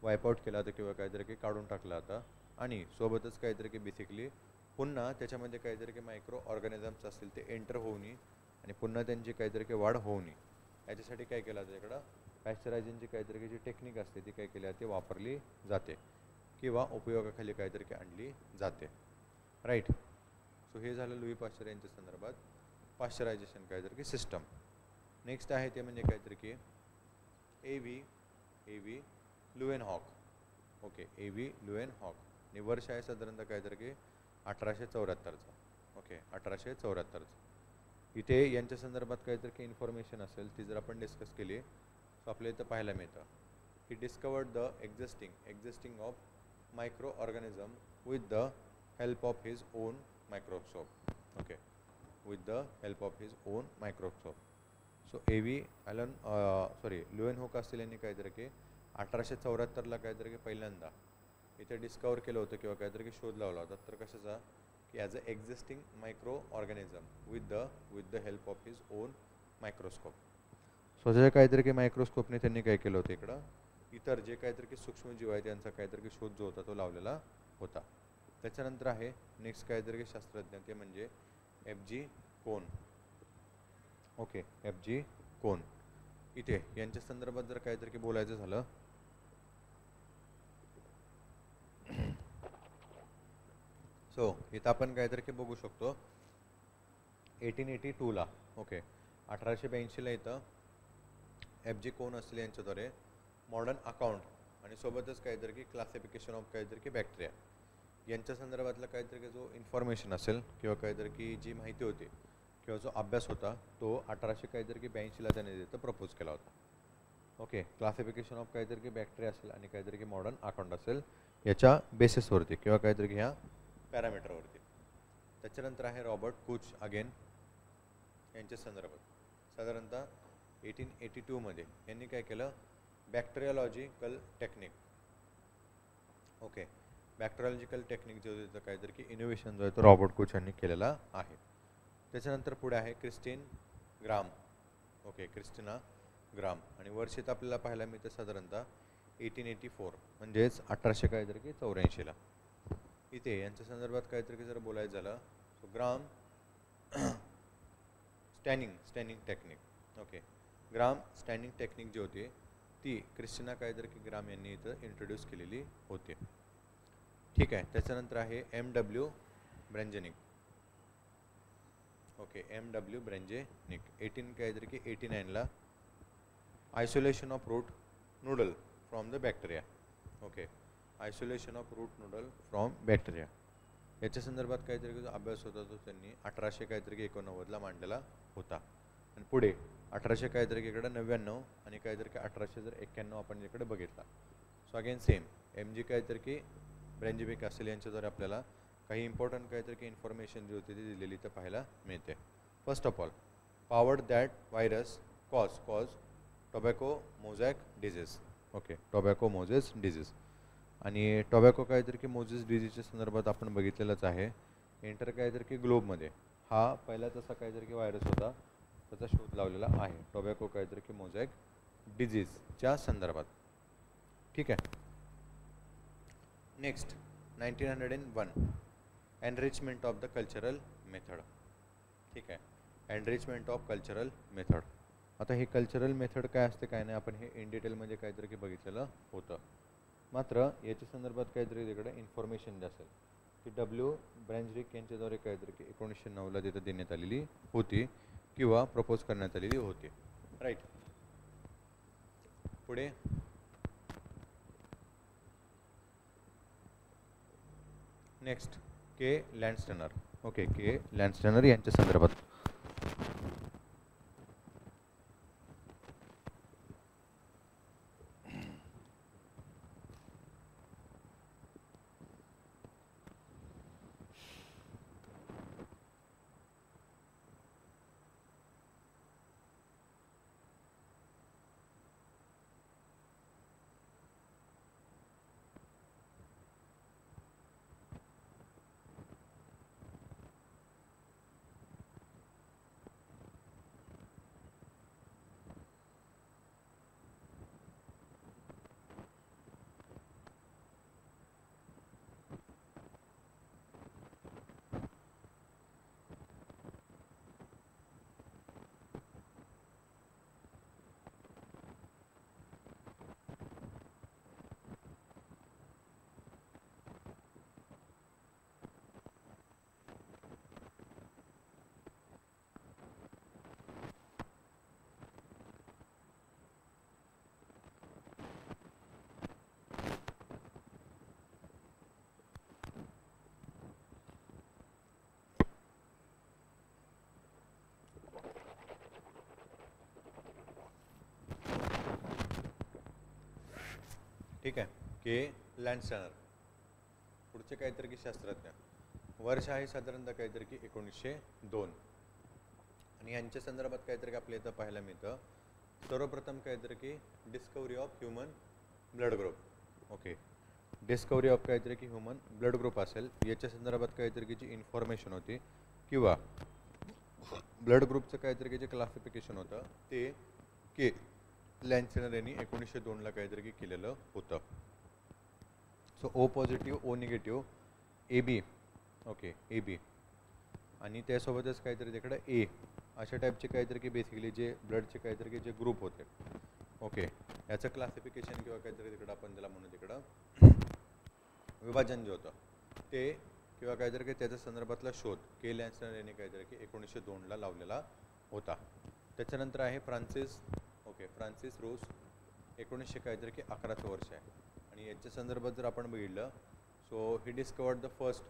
वाईपआउट केलं जातं किंवा काहीतरी की काढून टाकलं जातं आणि सोबतच काहीतरी की बेसिकली पुन्हा त्याच्यामध्ये काहीतरी की मायक्रो ऑर्गॅनिझम्स असतील ते एंटर होऊन आणि पुन्हा त्यांची काहीतरी काही वाढ होऊ नये याच्यासाठी काय केलं जातं इकडं पॅस्चरायझिंगची काहीतरी जी टेक्निक असते ती काय केली जाते वापरली जाते किंवा उपयोगाखाली काहीतरी की आणली जाते राईट. सो हे झालं लुई पाश्चर यांच्या संदर्भात पाश्चरायझेशन काहीतरी की सिस्टम. नेक्स्ट आहे ते म्हणजे काहीतरी की A V Leeuwenhoek. Okay, A V Leeuwenhoek आणि वर्ष आहे साधारणतः काहीतरी की 1874चं. ओके, 1874चं. इथे यांच्या संदर्भात काहीतरी की इन्फॉर्मेशन असेल ती जर आपण डिस्कस केली सो आपल्या इथं पाहायला मिळतं he discovered the existing of microorganism with the help of his own microscope. Okay, with the help of his own microscope. So Leeuwenhoek असतील यांनी काहीतरी की 1874ला काहीतरी की पहिल्यांदा इथे डिस्कवर केलं होतं किंवा काहीतरी की शोध लावला होता तर कशाचा की as a existing micro organism with the help of his own microscope. So जे काहीतरी की मायक्रोस्कोपने त्यांनी काय केलं होतं इकडं इतर जे काहीतरी की सूक्ष्मजीव आहे त्यांचा काहीतरी की शोध जो होता तो लावलेला होता. त्याच्यानंतर आहे नेक्स्ट काहीतरी की शास्त्रज्ञ ते म्हणजे एफ.जी. कोन. ओके, एफ.जी. कोन. इथे यांच्या संदर्भात जर काहीतरी की बोलायचं झालं सो इथं आपण काहीतरी की बघू शकतो 1882ला. ओके, 1882ला इथं एफ.जी. कोन असतील यांच्याद्वारे मॉडर्न अकाउंट आणि सोबतच काहीतरी की क्लासिफिकेशन ऑफ काहीतरी की बॅक्टेरिया यांच्या संदर्भातला काहीतरी की जो इन्फॉर्मेशन असेल किंवा काहीतरी की जी माहिती होती किंवा जो अभ्यास होता तो 1882ला त्याने तिथं प्रपोज केला होता. ओके, क्लासिफिकेशन ऑफ काहीतरी की बॅक्टेरिया असेल आणि काहीतरी की मॉडर्न अकाउंट असेल याच्या बेसिसवरती किंवा काहीतरी की ह्या पॅरामीटरवरती. त्याच्यानंतर आहे रॉबर्ट कुच अगेन यांच्या संदर्भात साधारणतः 1882मध्ये यांनी काय केलं बॅक्टेरियोलॉजिकल टेक्निक. ओके, बॅक्टेरियोलॉजिकल टेक्निक जो होतं काहीतरी की इनोव्हेशन जो आहे तो रॉबर्ट कुच यांनी केलेला आहे. त्याच्यानंतर पुढे आहे क्रिस्टिन ग्राम. ओके, क्रिस्टिना ग्राम आणि वर्षित आपल्याला पाहायला मिळतं साधारणतः 1884 म्हणजेच 1884ला. इथे यांच्या संदर्भात काहीतरी की जर बोलायचं झालं सो ग्राम स्टॅनिंग टेक्निक. ओके, ग्राम स्टॅनिंग टेक्निक जी होती ती क्रिस्टिना काहीतरी की ग्राम यांनी इथं इंट्रोड्यूस केलेली होती. ठीक आहे. त्याच्यानंतर आहे M.W. ब्रँजेनिक. Okay, M.W. ब्रँजेनिक 18 काहीतरी की 89ला isolation of root nodule from the bacteria. Okay, isolation of root nodule from bacteria याच्या संदर्भात काहीतरी जो अभ्यास होता तो त्यांनी 1889ला मांडलेला होता. आणि पुढे 1800 काहीतरी इकडे 99 आणि काहीतरी की 1891 आपण इकडे बघितला. So again same M.G. काहीतरी की ब्रँजेनिक असेल यांच्याद्वारे आपल्याला काही इम्पॉर्टंट काहीतरी की इन्फॉर्मेशन जी होती ती दिलेली तर पाहायला मिळते. First of all powered that virus cause tobacco mosaic disease. Okay, tobacco Moses disease आणि टोबॅको काहीतरी की मोझेस डिझीजच्या संदर्भात आपण बघितलेलंच आहे. एंटर काहीतरी की ग्लोबमध्ये हा पहिलाच असा काहीतरी की व्हायरस होता त्याचा शोध लावलेला आहे टोबॅको काहीतरी की मोझॅक डिझीजच्या संदर्भात. ठीक आहे. Next 1901 enrichment of the cultural method. ठीक आहे, एनरिचमेंट ऑफ कल्चरल मेथड. आता हे कल्चरल मेथड काय असते काय नाही आपण हे इन डिटेलमध्ये काहीतरी की बघितलेलं होतं. मात्र याच्या संदर्भात काहीतरी तिकडे इन्फॉर्मेशन जे असेल की W. ब्रँजेनिक यांच्याद्वारे काहीतरी की 1909ला तिथं देण्यात आलेली होती किंवा प्रपोज करण्यात आलेली होती. राईट. पुढे नेक्स्ट के. लँडस्टनर. ओके, के. लँडस्टनर यांच्या संदर्भात ठीक आहे. के लँडस्टनर. पुढचे काहीतरी की शास्त्रज्ञ. वर्ष आहे साधारणतः काहीतरी की 1902. आणि यांच्या संदर्भात काहीतरी आपल्या इथं पाहायला मिळतं. सर्वप्रथम काहीतरी की discovery of human blood group. Okay, discovery of काहीतरी की ह्युमन ब्लड ग्रुप असेल, याच्या संदर्भात काहीतरी की जी इन्फॉर्मेशन होती किंवा ब्लड ग्रुपचं काहीतरी की जे क्लासिफिकेशन होतं ते के लँडस्टनर यांनी 1902ला काहीतरी की केलेलं होतं. So O positive, O negative, A B. Okay, A B. आणि त्यासोबतच काहीतरी तिकडं ए अशा टाईपचे काहीतरी की बेसिकली जे ब्लडचे काहीतरी की जे ग्रुप होते. ओके, याचं क्लासिफिकेशन किंवा काहीतरी तिकडं आपण त्याला म्हणू तिकडं विभाजन जे होतं ते किंवा काहीतरी की त्याच्या संदर्भातला शोध के लँडस्टनर यांनी काहीतरी की 1902ला लावलेला होता. त्याच्यानंतर आहे फ्रान्सिस. ओके, फ्रान्सिस रूस. 1900 काहीतरी की 11चं वर्ष आहे. आणि याच्या संदर्भात जर आपण बघितलं, so he discovered the first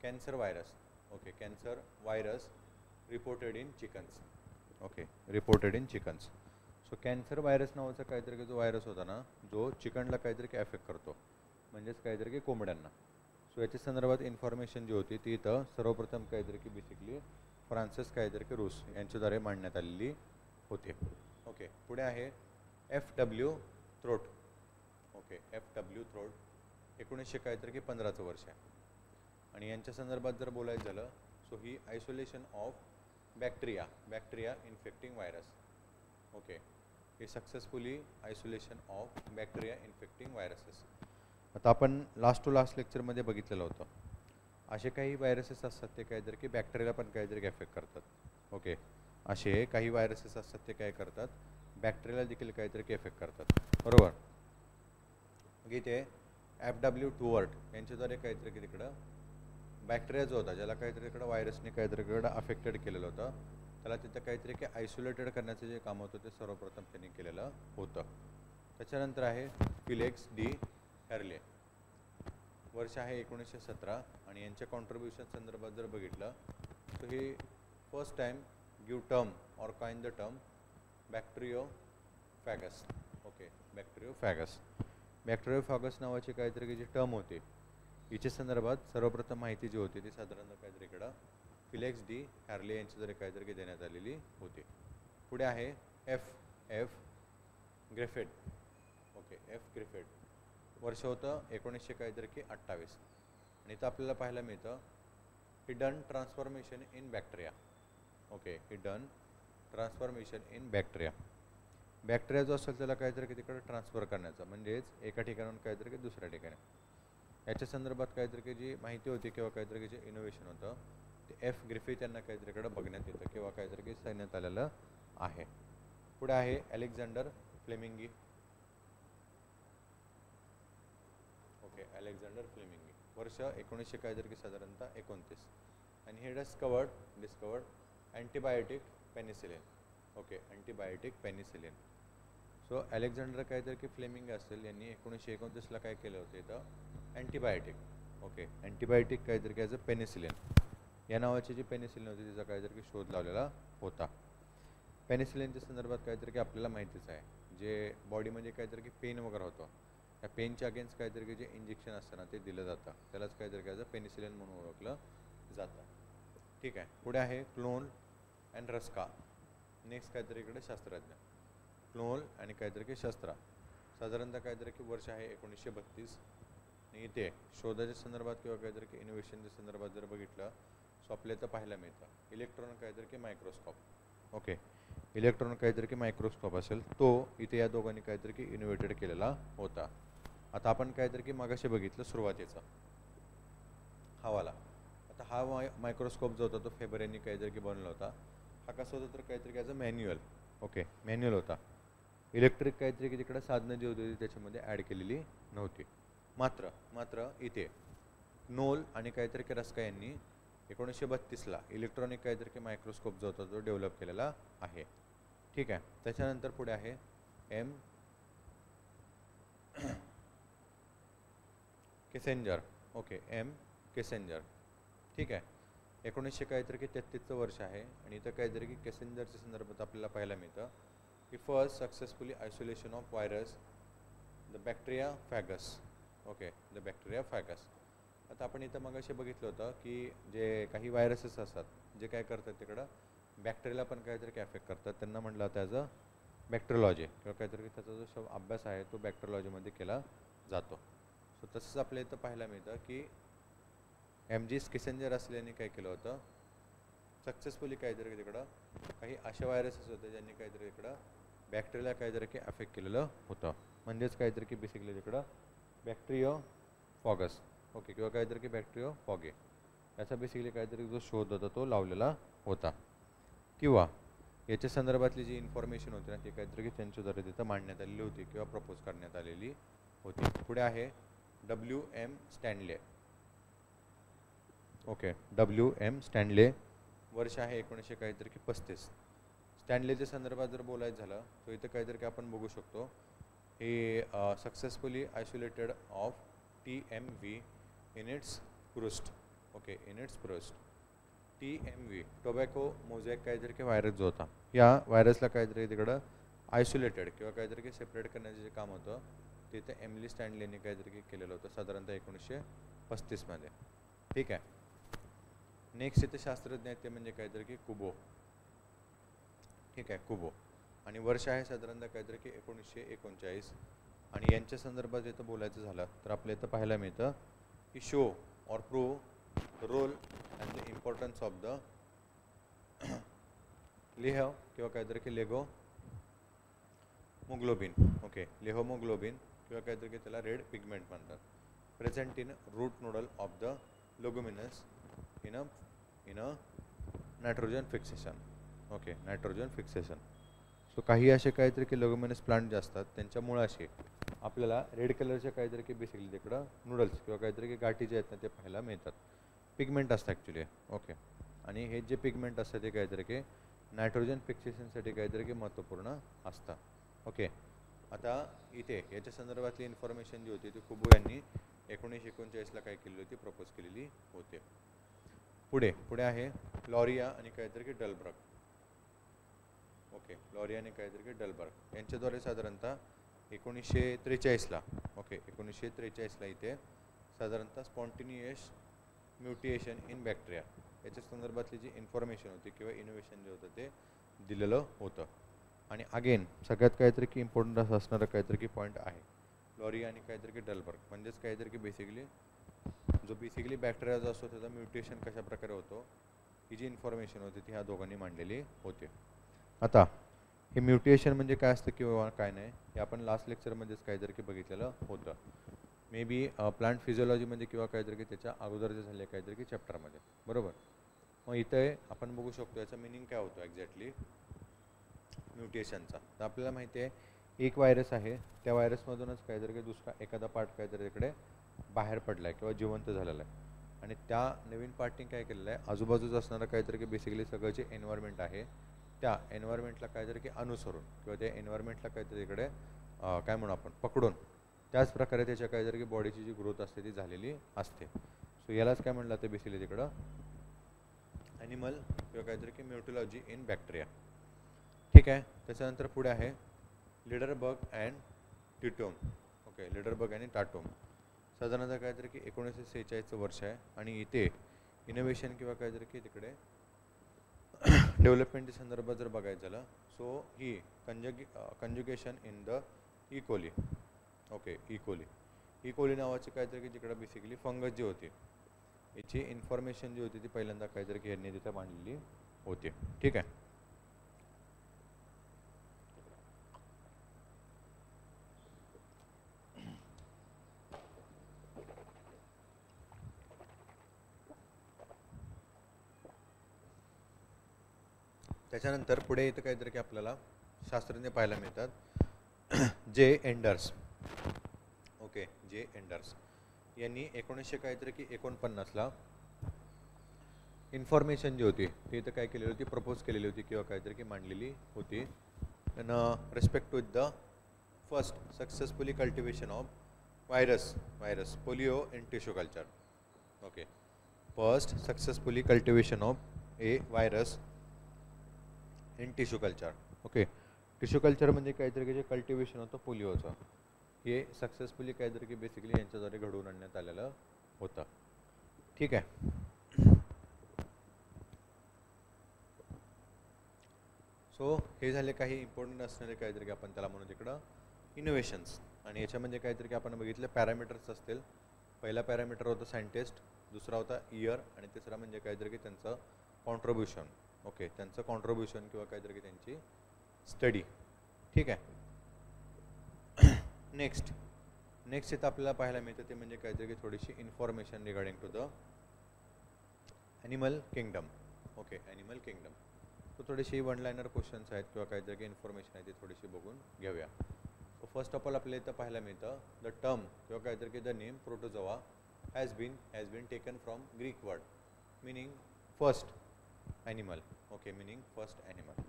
cancer virus. Okay, cancer virus reported in chickens. Okay, reported in chickens. So cancer virus नावाचा काहीतरी की जो व्हायरस होता ना, जो चिकनला काहीतरी की अफेक्ट करतो, म्हणजेच काहीतरी की कोंबड्यांना. सो याच्या संदर्भात इन्फॉर्मेशन जी होती ती इथं सर्वप्रथम काहीतरी की बेसिकली फ्रान्सिस काहीतरी की रूस यांच्याद्वारे मांडण्यात आलेली होते. ओके, पुढे आहे FW throat. Okay, FW throat. 1900 काहीतरी की 15चं वर्ष आहे. आणि यांच्या संदर्भात जर बोलायचं झालं, so he isolation of bacteria infecting virus. Okay, he successfully isolation of bacteria infecting viruses. आता आपण लास्ट टू लास्ट लेक्चरमध्ये बघितलेलं होतं, असे काही व्हायरसेस असतात ते काहीतरी की बॅक्टेरियाला पण काहीतरी अफेक्ट करतात. ओके, असे काही व्हायरसेस असतात ते काय करतात, बॅक्टेरियाला देखील काहीतरी की अफेक्ट करतात. बरोबर. मग इथे FW टूवर्ट यांच्याद्वारे काहीतरी की तिकडं बॅक्टेरिया जो होता ज्याला काहीतरी इकडं व्हायरसने काहीतरी इकडं अफेक्टेड केलेलं होतं, त्याला तिथं काहीतरी की आयसोलेटेड करण्याचं जे काम होतं ते सर्वप्रथम त्यांनी केलेलं होतं. त्याच्यानंतर आहे फिलेक्स डी हॅर्ले. वर्ष आहे 1917. आणि यांच्या कॉन्ट्रीब्युशन संदर्भात जर बघितलं तर he first time give term or coin the term bacteriophages. Okay, bacteriophages नावाची काहीतरी की जी टर्म होती हिच्या संदर्भात सर्वप्रथम माहिती जी होती ती साधारणतः काहीतरी इकडं फिलेक्स डी हॅर्ले यांच्याद्वारे काहीतरी की देण्यात आलेली होती. पुढे आहे F Griffith. Okay, F Griffith. वर्ष होतं 1900 काहीतरी की 28. आणि इथं आपल्याला पाहायला मिळतं hidden transformation in bacteria. Okay, hidden transformation in bacteria. Bacteria जो असेल त्याला काहीतरी की तिकडे ट्रान्सफर करण्याचं, म्हणजेच एका ठिकाणाहून काहीतरी की दुसऱ्या ठिकाणी. याच्या संदर्भात काहीतरी की जी माहिती होती किंवा काहीतरी की जे इनोव्हेशन होतं ते एफ ग्रिफिथ यांना काहीतरी इकडं बघण्यात येतं किंवा काहीतरी की सांगण्यात आलेलं आहे. पुढे आहे Alexander Fleming. Okay, Alexander Fleming. वर्ष 1900 काहीतरी की साधारणतः 29. आणि he discovered antibiotic penicillin. Okay, antibiotic penicillin. So Alexander काहीतरी की फ्लेमिंग असेल यांनी 1929ला काय केलं होतं इथं अँटीबायोटिक. ओके, अँटीबायोटिक काहीतरी की ॲज अ पेनिसिलिन या नावाची जी पेनिसिलिन होती तिचा काहीतरी की शोध लावलेला होता. पेनिसिलिनच्या संदर्भात काहीतरी की आपल्याला माहितीच आहे, जे बॉडीमध्ये काहीतरी की पेन वगैरे होतं त्या पेनच्या अगेन्स्ट काहीतरी की जे इंजेक्शन असतं ना ते दिलं जातं, त्यालाच काहीतरी की ॲज अ पेनिसिलिन म्हणून ओळखलं जातं. ठीक आहे. पुढे आहे क्लोन अँड रस्का. नेक्स्ट काहीतरी इकडे शास्त्रज्ञ क्लोन आणि काहीतरी की शस्त्रा. साधारणतः काहीतरी की वर्ष आहे 1932. आणि इथे शोधाच्या संदर्भात किंवा काहीतरी की इनोव्हेशनच्या संदर्भात जर बघितलं सो आपल्या इथं पाहायला मिळतं इलेक्ट्रॉन काहीतरी की मायक्रोस्कोप. ओके, इलेक्ट्रॉन काहीतरी की मायक्रोस्कोप असेल तो इथे या दोघांनी काहीतरी की इनोव्हेटेड केलेला होता. आता आपण काहीतरी की मागाशी बघितलं सुरुवातीचा हवाला. आता हा मायक्रोस्कोप जो होता तो फेबर यांनी काहीतरी की बनवला होता. हा कसा होता तर काहीतरी ॲज अ मॅन्युअल. ओके, मॅन्युअल होता. इलेक्ट्रिक काहीतरी की तिकडे साधनं जी होती त्याच्यामध्ये ॲड केलेली नव्हती. मात्र इथे नोल आणि काहीतरी की रस्का यांनी 1932ला इलेक्ट्रॉनिक काहीतरी की मायक्रोस्कोप जो होता तो डेव्हलप केलेला आहे. ठीक आहे. त्याच्यानंतर पुढे आहे एम केसेंजर. ओके, एम केसेंजर. ठीक आहे. 1900 काहीतरी की 33चं वर्ष आहे. आणि इथं काहीतरी की केसेंजरच्या संदर्भात आपल्याला पाहायला मिळतं की first successfully isolation of virus the bacteria phages. Okay, the bacteria phages. आता आपण इथं मग असे बघितलं होतं की जे काही व्हायरसेस असतात जे काय करतात तिकडं बॅक्टेरियाला पण काहीतरी अफेक्ट करतात, त्यांना म्हटलं ॲज अ बॅक्टेरियॉलॉजी किंवा काहीतरी त्याचा जो अभ्यास आहे तो बॅक्टेरियॉलॉजीमध्ये केला जातो. सो तसंच आपल्या इथं पाहायला मिळतं की MG स्किसेंजर असल्याने काय केलं होतं, सक्सेसफुली काहीतरी तिकडं काही असे व्हायरसेस होते ज्यांनी काहीतरी इकडं बॅक्टेरियाला काहीतरी की अफेक्ट केलेलं होतं. म्हणजेच काहीतरी की बेसिकली तिकडं बॅक्टेरियो फॉगस. ओके, किंवा काहीतरी की बॅक्टेरियो फॉगे याचा बेसिकली काहीतरी जो शोध होता तो लावलेला होता. किंवा याच्या संदर्भातली जी इन्फॉर्मेशन होती ना ती काहीतरी की त्यांच्याद्वारे तिथं मांडण्यात आलेली होती किंवा प्रपोज करण्यात आलेली होती. पुढे आहे WM Stanley. Okay, WM Stanley. वर्ष आहे 1900 काहीतरी की 35. स्टॅनलेच्या संदर्भात जर बोलायचं झालं तर इथं काहीतरी की आपण बघू शकतो he successfully isolated of TMV in its crust. Okay, in its crust. TMV tobacco mosaic काहीतरी की व्हायरस जो होता, या व्हायरसला काहीतरी तिकडं आयसोलेटेड किंवा काहीतरी की सेपरेट करण्याचं जे काम होतं ते इथे एमिली स्टॅनलेने काहीतरी की केलेलं होतं साधारणतः 1935 मध्ये. ठीक आहे. नेक्स्ट इथे शास्त्रज्ञ आहेत ते म्हणजे काहीतरी की कुबो. ठीक आहे, कुबो. आणि वर्ष आहे साधारणतः काहीतरी की 1939. आणि यांच्या संदर्भात इथं बोलायचं झालं तर आपल्या इथं पाहायला मिळतं की show or prove role and the importance of the लिहव किंवा काहीतरी की लेगो मोग्लोबिन. ओके, लेहोमोग्लोबिन किंवा काहीतरी की त्याला रेड पिगमेंट म्हणतात. Present in root nodal of the leguminous in a nitrogen fixation. Okay, nitrogen fixation. So काही असे काहीतरी की लेगुमिनस प्लांट जे असतात त्यांच्या मुळाशी आपल्याला रेड कलरचे काहीतरी की बेसिकली तिकडं नूडल्स किंवा काहीतरी की गाठी जे आहेत ना ते पाहायला मिळतात. पिगमेंट असतं ॲक्च्युली. ओके, आणि हे जे पिगमेंट असतं ते काहीतरी की नायट्रोजन फिक्सेशनसाठी काहीतरी की महत्त्वपूर्ण असतं. ओके, आता इथे याच्या संदर्भातली इन्फॉर्मेशन जी होती ती कुबो यांनी 1939ला काय केलेली होती, प्रपोज केलेली होती. पुढे पुढे आहे लॉरिया आणि काहीतरी की डलबर्ग. ओके, लॉरिया आणि काहीतरी की डलबर्ग यांच्याद्वारे साधारणतः 1943ला. ओके, 1943ला इथे साधारणतः स्पॉन्टिनियस म्युटेशन इन बॅक्टेरिया याच्या संदर्भातली जी इन्फॉर्मेशन होती किंवा इनोव्हेशन जे होतं ते दिलेलं होतं. आणि अगेन सगळ्यात काहीतरी की इम्पॉर्टंट असणारं काहीतरी की पॉईंट आहे लॉरिया आणि काहीतरी की डलबर्ग. म्हणजेच काहीतरी की बेसिकली बॅक्टेरिया जो असतो त्याचा म्युटेशन कशा प्रकारे होतो ही जी इन्फॉर्मेशन होती ती ह्या दोघांनी मांडलेली होती. आता हे म्युटेशन म्हणजे काय असतं किंवा काय नाही हे आपण लास्ट लेक्चरमध्येच काहीतरी की बघितलेलं होतं. मे बी प्लांट फिजिओलॉजीमध्ये किंवा काहीतरी की त्याच्या अगोदर जे झाले काहीतरी की चॅप्टरमध्ये. बरोबर. मग इथे आपण बघू शकतो याचा मिनिंग काय होतो एक्झॅक्टली म्युटेशनचा. तर आपल्याला माहिती आहे एक व्हायरस आहे, त्या व्हायरसमधूनच काहीतरी की दुसरा एखादा पार्ट काहीतरी इकडे बाहेर पडला आहे किंवा जिवंत झालेला आहे. आणि त्या नवीन पार्टने काय केलेलं आहे आजूबाजूचं असणारं काहीतरी की बेसिकली सगळं जे एन्व्हायरमेंट आहे त्या एन्व्हायरमेंटला काहीतरी की अनुसरून किंवा त्या एन्व्हायरमेंटला काहीतरी इकडे काय म्हणू आपण पकडून त्याच प्रकारे त्याच्या काहीतरी की बॉडीची जी ग्रोथ असते ती झालेली असते. सो यालाच काय म्हणलं ते बेसिकली तिकडं ॲनिमल किंवा काहीतरी की म्युटोलॉजी इन बॅक्टेरिया. ठीक आहे. त्याच्यानंतर पुढे आहे लिडरबर्ग अँड टिटोम. ओके, लिडरबर्ग आणि टाटोम. साधारणतः काहीतरी की 1946चं वर्ष आहे. आणि इथे इनोव्हेशन किंवा काहीतरी की तिकडे डेव्हलपमेंटच्या संदर्भात जर बघायचं झालं so he conjugation in the E. coli. Okay, E. coli नावाची काहीतरी की जिकडे बेसिकली फंगस जी होती याची इन्फॉर्मेशन जी होती ती पहिल्यांदा काहीतरी की यांनी तिथं मांडलेली होती. ठीक आहे. त्याच्यानंतर पुढे इथं काहीतरी की आपल्याला शास्त्रज्ञ पाहायला मिळतात जे एंडर्स. ओके, जे एंडर्स यांनी 1949ला इन्फॉर्मेशन जी होती ती इथं काय केलेली होती प्रपोज केलेली होती किंवा काहीतरी की मांडलेली होती. In respect to the first successfully cultivation of virus polio in tissue culture. Okay, first successfully cultivation of a virus in tissue culture. Okay, tissue culture म्हणजे काहीतरी की जे कल्टिवेशन होतं पोलिओचं हे सक्सेसफुली काहीतरी की बेसिकली यांच्याद्वारे घडवून आणण्यात आलेलं होतं. ठीक आहे. सो हे झाले काही इम्पॉर्टंट असणारे काहीतरी की आपण त्याला म्हणू तिकडं इनोव्हेशन्स. आणि याच्यामध्ये काहीतरी की आपण बघितलं पॅरामीटर्स असतील. पहिला पॅरामीटर होता सायंटिस्ट, दुसरा होता इयर आणि तिसरा म्हणजे काहीतरी की त्यांचं कॉन्ट्रीब्युशन. ओके, त्यांचं कॉन्ट्रीब्युशन किंवा काहीतरी की त्यांची स्टडी. ठीक आहे. नेक्स्ट इथं आपल्याला पाहायला मिळतं ते म्हणजे काहीतरी की थोडीशी information regarding to the animal kingdom. Okay, animal kingdom. तो थोडीशी वन लाइनर क्वेश्चन्स आहेत किंवा काहीतरी की इन्फॉर्मेशन आहे ती थोडीशी बघून घेऊया. सो फर्स्ट ऑफ ऑल आपल्याला इथं पाहायला मिळतं द टर्म किंवा काहीतरी की the name protozoa has been taken from Greek word meaning first animal. Okay, meaning first animal.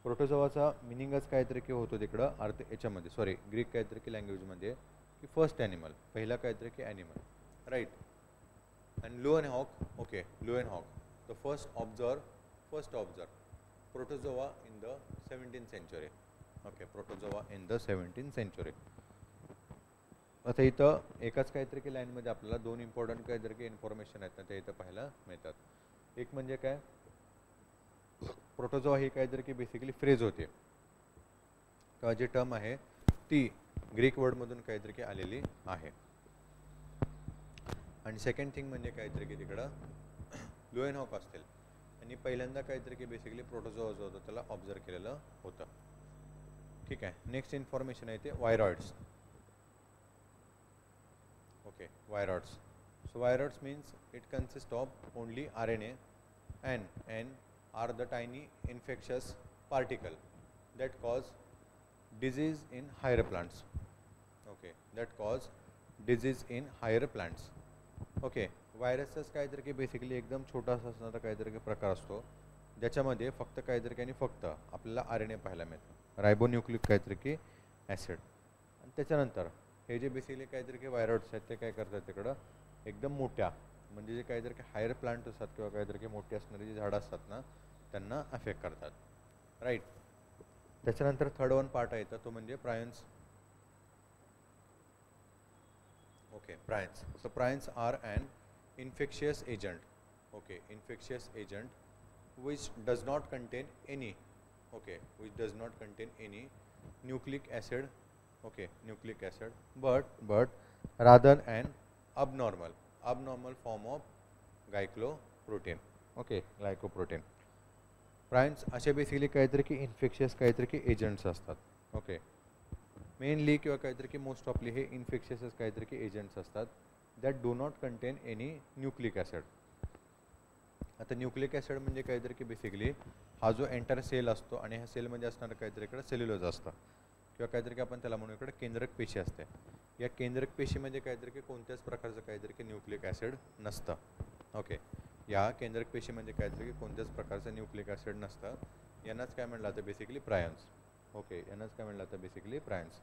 प्रोटोझोआचा मिनिंगच काहीतरी की होतो तिकडं अर्थ याच्यामध्ये, सॉरी ग्रीक काहीतरी की लँग्वेजमध्ये की फर्स्ट ॲनिमल, पहिला काहीतरी की animal, right. And Leeuwenhoek. Okay, Leeuwenhoek the first observe protozoa in the 17th century. Okay, protozoa in the 17th century. आता इथं एकाच काहीतरी की लाईनमध्ये आपल्याला दोन इम्पॉर्टंट काहीतरी की इन्फॉर्मेशन आहेत ना ते इथं पाहायला मिळतात. एक म्हणजे काय, प्रोटोझोआ ही काहीतरी की बेसिकली फ्रेज होते किंवा जी टर्म आहे ती ग्रीक वर्डमधून काहीतरी की आलेली आहे. आणि सेकंड थिंग म्हणजे काहीतरी की तिकडं लुएनहॉक असतील आणि पहिल्यांदा काहीतरी की बेसिकली प्रोटोझोआ जो होता त्याला ऑब्झर्व केलेलं होतं. ठीक आहे. नेक्स्ट इन्फॉर्मेशन आहे ते viroids. Okay, viroids. So viroids means it consist of only RNA and N are the tiny infectious particle that cause disease in higher plants. Okay, that cause disease in higher plants. Okay, व्हायरसच काहीतरी की basically एकदम छोटासा असणारा काहीतरी की प्रकार असतो ज्याच्यामध्ये फक्त काहीतरी आणि फक्त आपल्याला RNA पाहायला मिळतं, रायबोन्यूक्लिक काहीतरी की ॲसिड. आणि त्याच्यानंतर हे जे बेसिकली काहीतरी की व्हायरॉइड्स आहेत ते काय करतात तिकडं एकदम मोठ्या म्हणजे जे काहीतरी की हायर प्लांट असतात किंवा काहीतरी की मोठी असणारी जी झाडं असतात ना त्यांना अफेक्ट करतात, राईट. त्याच्यानंतर थर्ड वन पार्ट आहे तो म्हणजे prions. Okay, prions. So prions are an infectious agent. Okay, infectious agent which does not contain any nucleic acid. Okay, nucleic acid but rather an abnormal form of glycoprotein. Okay, glycoprotein. Prions असे basically काहीतरी की infectious काहीतरी की agents असतात. Okay, mainly किंवा काहीतरी की most ऑफली हे इन्फेक्शियसच काहीतरी की एजंट्स असतात that do not contain any nucleic acid. आता न्यूक्लिक ॲसिड म्हणजे काहीतरी की बेसिकली हा जो एंटायर सेल असतो आणि ह्या सेलमध्ये असणारं काहीतरी इकडे सेल्युलोज असतं किंवा काहीतरी की आपण त्याला म्हणू इकडे केंद्रक पेशी असते. या केंद्रक पेशीमध्ये काहीतरी की कोणत्याच प्रकारचं काहीतरी की न्यूक्लिक ॲसिड नसतं. ओके, या केंद्रक पेशीमध्ये काहीतरी की कोणत्याच प्रकारचं न्यूक्लिक ॲसिड नसतं. यांनाच काय म्हणलं जातं बेसिकली प्रायन्स. ओके, यांनाच काय म्हणलं जातं बेसिकली प्रायन्स.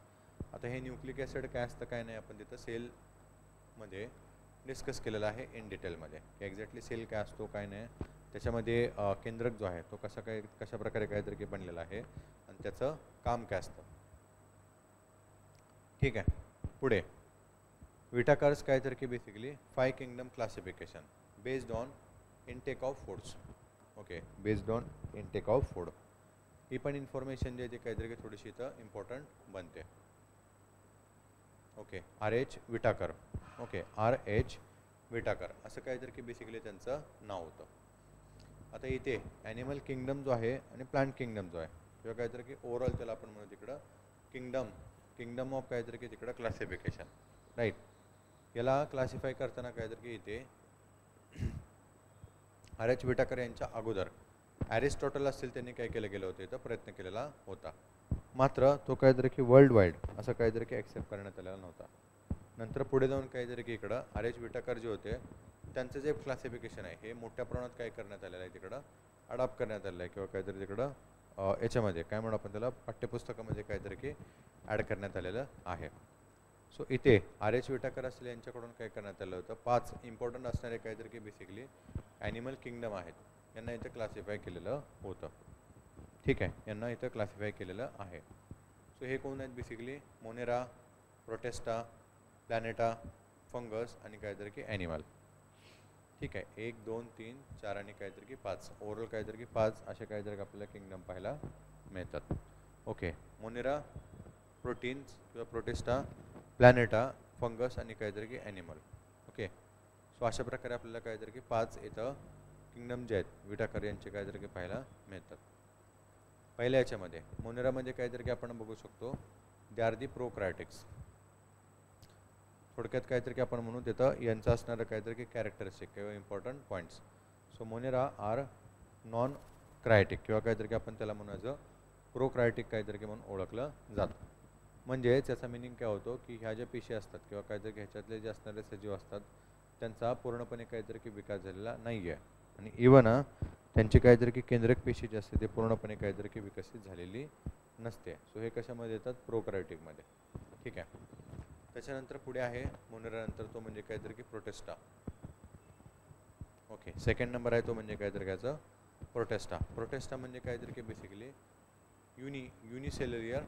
आता हे न्यूक्लिक ॲसिड काय असतं काय नाही आपण तिथं सेलमध्ये डिस्कस केलेलं आहे इन डिटेलमध्ये की एक्झॅक्टली सेल काय असतो काय नाही, त्याच्यामध्ये केंद्रक जो आहे तो कशा प्रकारे काहीतरी की बनलेला आहे आणि त्याचं काम काय असतं. ठीक आहे. पुढे विटाकर्स काहीतरी की basically 5 kingdom classification based on intake of foods. Okay, based on intake of food. ही पण इन्फॉर्मेशन जी आहे ती काहीतरी की थोडीशी इथं इम्पॉर्टंट बनते. Okay, RH Whittaker. Okay, RH Whittaker असं काहीतरी की बेसिकली त्यांचं नाव होतं. आता इथे ॲनिमल किंगडम जो आहे आणि प्लांट किंगडम जो आहे किंवा काहीतरी की ओव्हरऑल त्याला आपण म्हणू तिकडं किंगडम ऑफ काहीतरी की तिकडं क्लासिफिकेशन, राईट. याला क्लासिफाय करताना काहीतरी की इथे RH विटाकर यांच्या अगोदर ॲरिस्टॉटल असतील त्यांनी काय केलं गेलं होतं इथं प्रयत्न केलेला होता. मात्र तो काहीतरी की वर्ल्ड वाईड असं काहीतरी की ॲक्सेप्ट करण्यात आलेला नव्हता. नंतर पुढे जाऊन काहीतरी की इकडं RH विटाकर जे होते त्यांचं जे क्लासिफिकेशन आहे हे मोठ्या प्रमाणात काय करण्यात आलेलं आहे तिकडं अडॉप्ट करण्यात आलेलं आहे किंवा काहीतरी तिकडं याच्यामध्ये काय म्हणू आपण त्याला पाठ्यपुस्तकामध्ये काहीतरी की ॲड करण्यात आलेलं आहे. सो इथे RH विटाकर असतील यांच्याकडून काय करण्यात आलं होतं 5 इम्पॉर्टंट असणारे काहीतरी की बेसिकली ॲनिमल किंगडम आहेत यांना इथं क्लासिफाय केलेलं होतं. ठीक आहे, यांना इथं क्लासिफाय केलेलं आहे. सो हे कोण आहेत बेसिकली मोनेरा, प्रोटेस्टा, प्लॅनेटा, फंगस आणि काहीतरी की ॲनिमल. ठीक आहे, 1 2 3 4 आणि काहीतरी की 5, ओव्हरऑल काहीतरी की 5 असे काहीतरी आपल्याला किंगडम पाहायला मिळतात. ओके, मोनेरा, प्रोटीन्स किंवा प्रोटेस्टा, प्लॅनेटा, फंगस आणि काहीतरी की ॲनिमल. ओके, सो अशा प्रकारे आपल्याला काहीतरी की 5 इथं किंगडम जे आहेत विटाकर यांचे काहीतरी की पाहायला मिळतात. पहिल्या याच्यामध्ये मोनेरामध्ये काहीतरी की आपण बघू शकतो दे आर दी प्रोकार्योटिक्स. थोडक्यात काहीतरी की आपण म्हणू तिथं यांचं असणारं काहीतरी की कॅरेक्टरिस्टिक किंवा important points. So Monera are non क्रायटिक किंवा काहीतरी की आपण त्याला म्हणायचं प्रोक्रायटिक काहीतरी की म्हणून ओळखलं जातं. म्हणजे त्याचा मिनिंग काय होतो की ह्या ज्या पेशी असतात किंवा काहीतरी ह्याच्यातले जे असणारे सजीव असतात त्यांचा पूर्णपणे काहीतरी की विकास झालेला नाही आहे आणि इवन त्यांची काहीतरी की केंद्रक पेशी जी असते ते पूर्णपणे काहीतरी की विकसित झालेली नसते. सो हे कशामध्ये येतात? प्रोकार्योटिकमध्ये. ठीक आहे, त्याच्यानंतर पुढे आहे मोनेरानंतर तो म्हणजे काहीतरी की प्रोटेस्टा. ओके, सेकंड नंबर आहे तो म्हणजे काहीतरी कायचं प्रोटेस्टा. प्रोटेस्टा म्हणजे काहीतरी की basically unicellular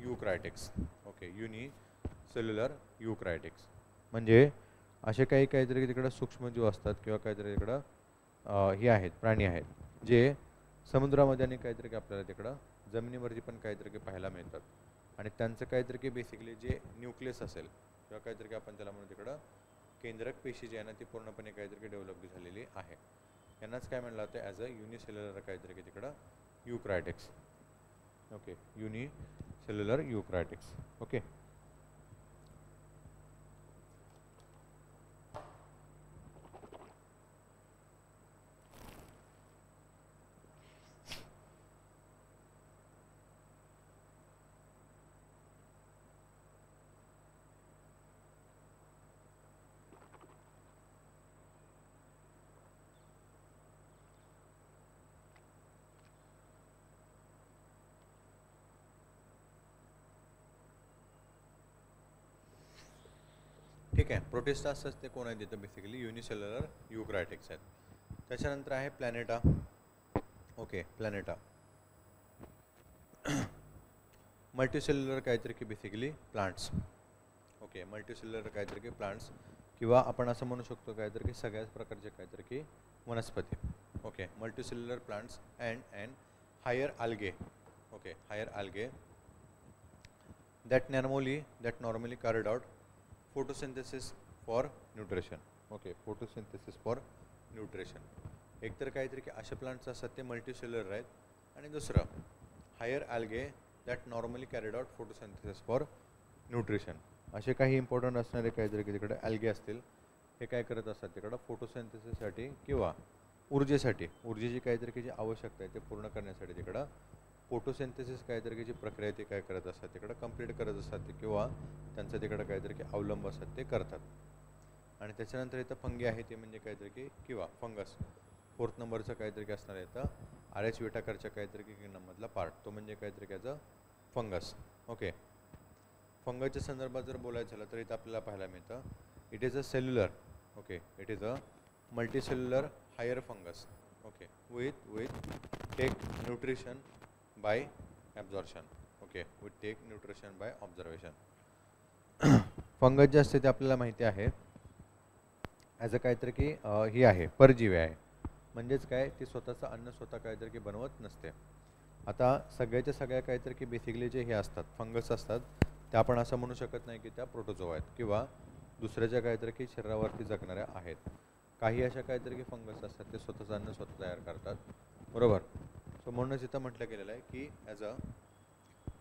eukaryotics. Okay, unicellular यूक्रॅटिक्स म्हणजे असे काहीतरी तिकडं सूक्ष्मजीव असतात किंवा काहीतरी तिकडं हे आहेत प्राणी आहेत जे समुद्रामध्ये आणि काहीतरी की आपल्याला तिकडं जमिनीवरती पण काहीतरी की पाहायला मिळतात आणि त्यांचं काहीतरी की बेसिकली जे न्यूक्लियस असेल किंवा काहीतरी की आपण त्याला म्हणू तिकडं केंद्रक पेशी जी आहे ना ती पूर्णपणे काहीतरी की डेव्हलप झालेली आहे. यांनाच काय म्हणलं जातं ॲज अ युनिसेल्युलर काहीतरी की तिकडं eukaryotics. Okay, unicellular eukaryotics. Okay, ठीक आहे. प्रोटेस्टा असतात ते कोण आहेत तिथं बेसिकली युनिसेल्युलर यूक्रॅटिक्स आहेत. त्याच्यानंतर आहे प्लॅनेटा. ओके, प्लॅनेटा मल्टीसेल्युलर काहीतरी की बेसिकली प्लांट्स. ओके, मल्टीसेल्युलर काहीतरी की प्लांट्स किंवा आपण असं म्हणू शकतो काहीतरी की सगळ्याच प्रकारचे काहीतरी की वनस्पती. Okay, multicellular plants and higher algae. Okay, higher algae that normally carried out photosynthesis for nutrition. Okay, photosynthesis for nutrition. एकतर काहीतरी की असे प्लांट्स असतात ते मल्टीसेल्युलर आहेत आणि दुसरं higher algae that normally carried out photosynthesis for nutrition. असे काही इम्पॉर्टंट असणारे काहीतरी की तिकडे ॲल्गे असतील हे काय करत असतात तिकडं फोटोसिंथेसिससाठी किंवा ऊर्जेची काहीतरी की जी आवश्यकता आहे ते पूर्ण करण्यासाठी तिकडं फोटोसिंथेसिस काहीतरी की जी प्रक्रिया ती काय करत असतात तिकडं कंप्लीट करत असतात किंवा त्यांचं तिकडं काहीतरी की अवलंब असतात ते करतात. आणि त्याच्यानंतर इथं फंगी आहे ते म्हणजे काहीतरी की किंवा फंगस. 4th नंबरचं काहीतरी की असणार आहे इथं आर.एच. विटाकरच्या काहीतरी की किंगडममधला पार्ट तो म्हणजे काहीतरी त्याचं फंगस. ओके, फंगसच्या संदर्भात जर बोलायचं झालं तर इथं आपल्याला पाहायला मिळतं it is a cellular. Okay, it is a multicellular higher fungus. Okay, with take nutrition by absorption. Okay, with take nutrition by observation. Fungus जे असते ते आपल्याला माहिती आहे ॲज अ काहीतरी की ही आहे परजीवी आहे. म्हणजेच काय ती स्वतःचं अन्न स्वतः काहीतरी की बनवत नसते. आता सगळ्याच्या सगळ्या काहीतरी की बेसिकली जे हे असतात फंगस असतात त्या आपण असं म्हणू शकत नाही की त्या प्रोटोझोआ आहेत किंवा दुसऱ्याच्या काहीतरी की शरीरावरती जगणाऱ्या आहेत. काही अशा काहीतरी की फंगस असतात ते स्वतःचं अन्न स्वतः तयार करतात. बरोबर. सो म्हणूनच इथं म्हटलं गेलेलं आहे की ॲज अ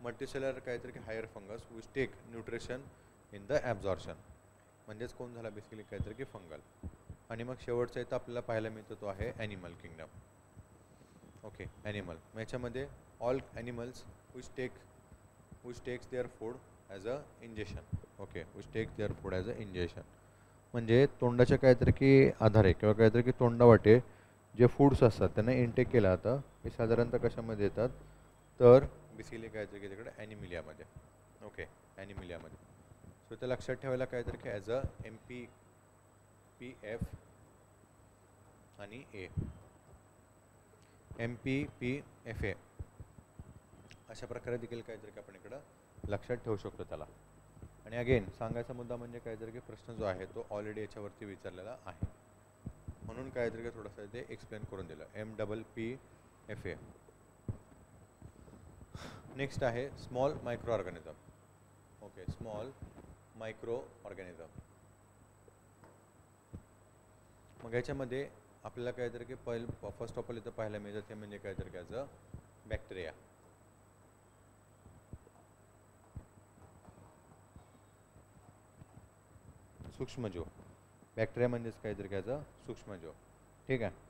मल्टीसेल्युलर काहीतरी की higher fungus which take nutrition in the absorption. म्हणजेच कोण झाला बेसिकली काहीतरी की फंगल. आणि मग शेवटचा इथं आपल्याला पाहायला मिळतो तो आहे ॲनिमल किंगडम. ओके, ॲनिमल याच्यामध्ये all animals which takes their food as a injection. Okay, which takes their food as a injection म्हणजे तोंडाच्या काहीतरी की आधारे किंवा काहीतरी की तोंडावाटे जे फूड्स असतात त्यांना इनटेक केलं जातं. हे साधारणतः कशामध्ये येतात तर बेसिकली काहीतरी की तिकडे ॲनिमिलियामध्ये. ओके, ॲनिमिलियामध्ये. सो ते लक्षात ठेवायला काहीतरी की ॲज अ MPPF आणि A. MPPFA अशा प्रकारे देखील काहीतरी की आपण इकडं लक्षात ठेवू शकतो त्याला. आणि आणि अगेन सांगायचा मुद्दा म्हणजे काहीतरी की प्रश्न जो आहे तो ऑलरेडी याच्यावरती विचारलेला आहे, म्हणून काहीतरी थोडंसं ते एक्सप्लेन करून दिलं. MPPFA. नेक्स्ट आहे small micro organism. Okay, small micro organism. मग याच्यामध्ये आपल्याला काहीतरी की फर्स्ट ऑफ ऑल इथं पाहायला मिळतं ते म्हणजे काहीतरी की ॲज अ बॅक्टेरिया. सूक्ष्मजीव. बॅक्टेरिया म्हणजेच काहीतरी की ॲज अ सूक्ष्मजीव. ठीक आहे.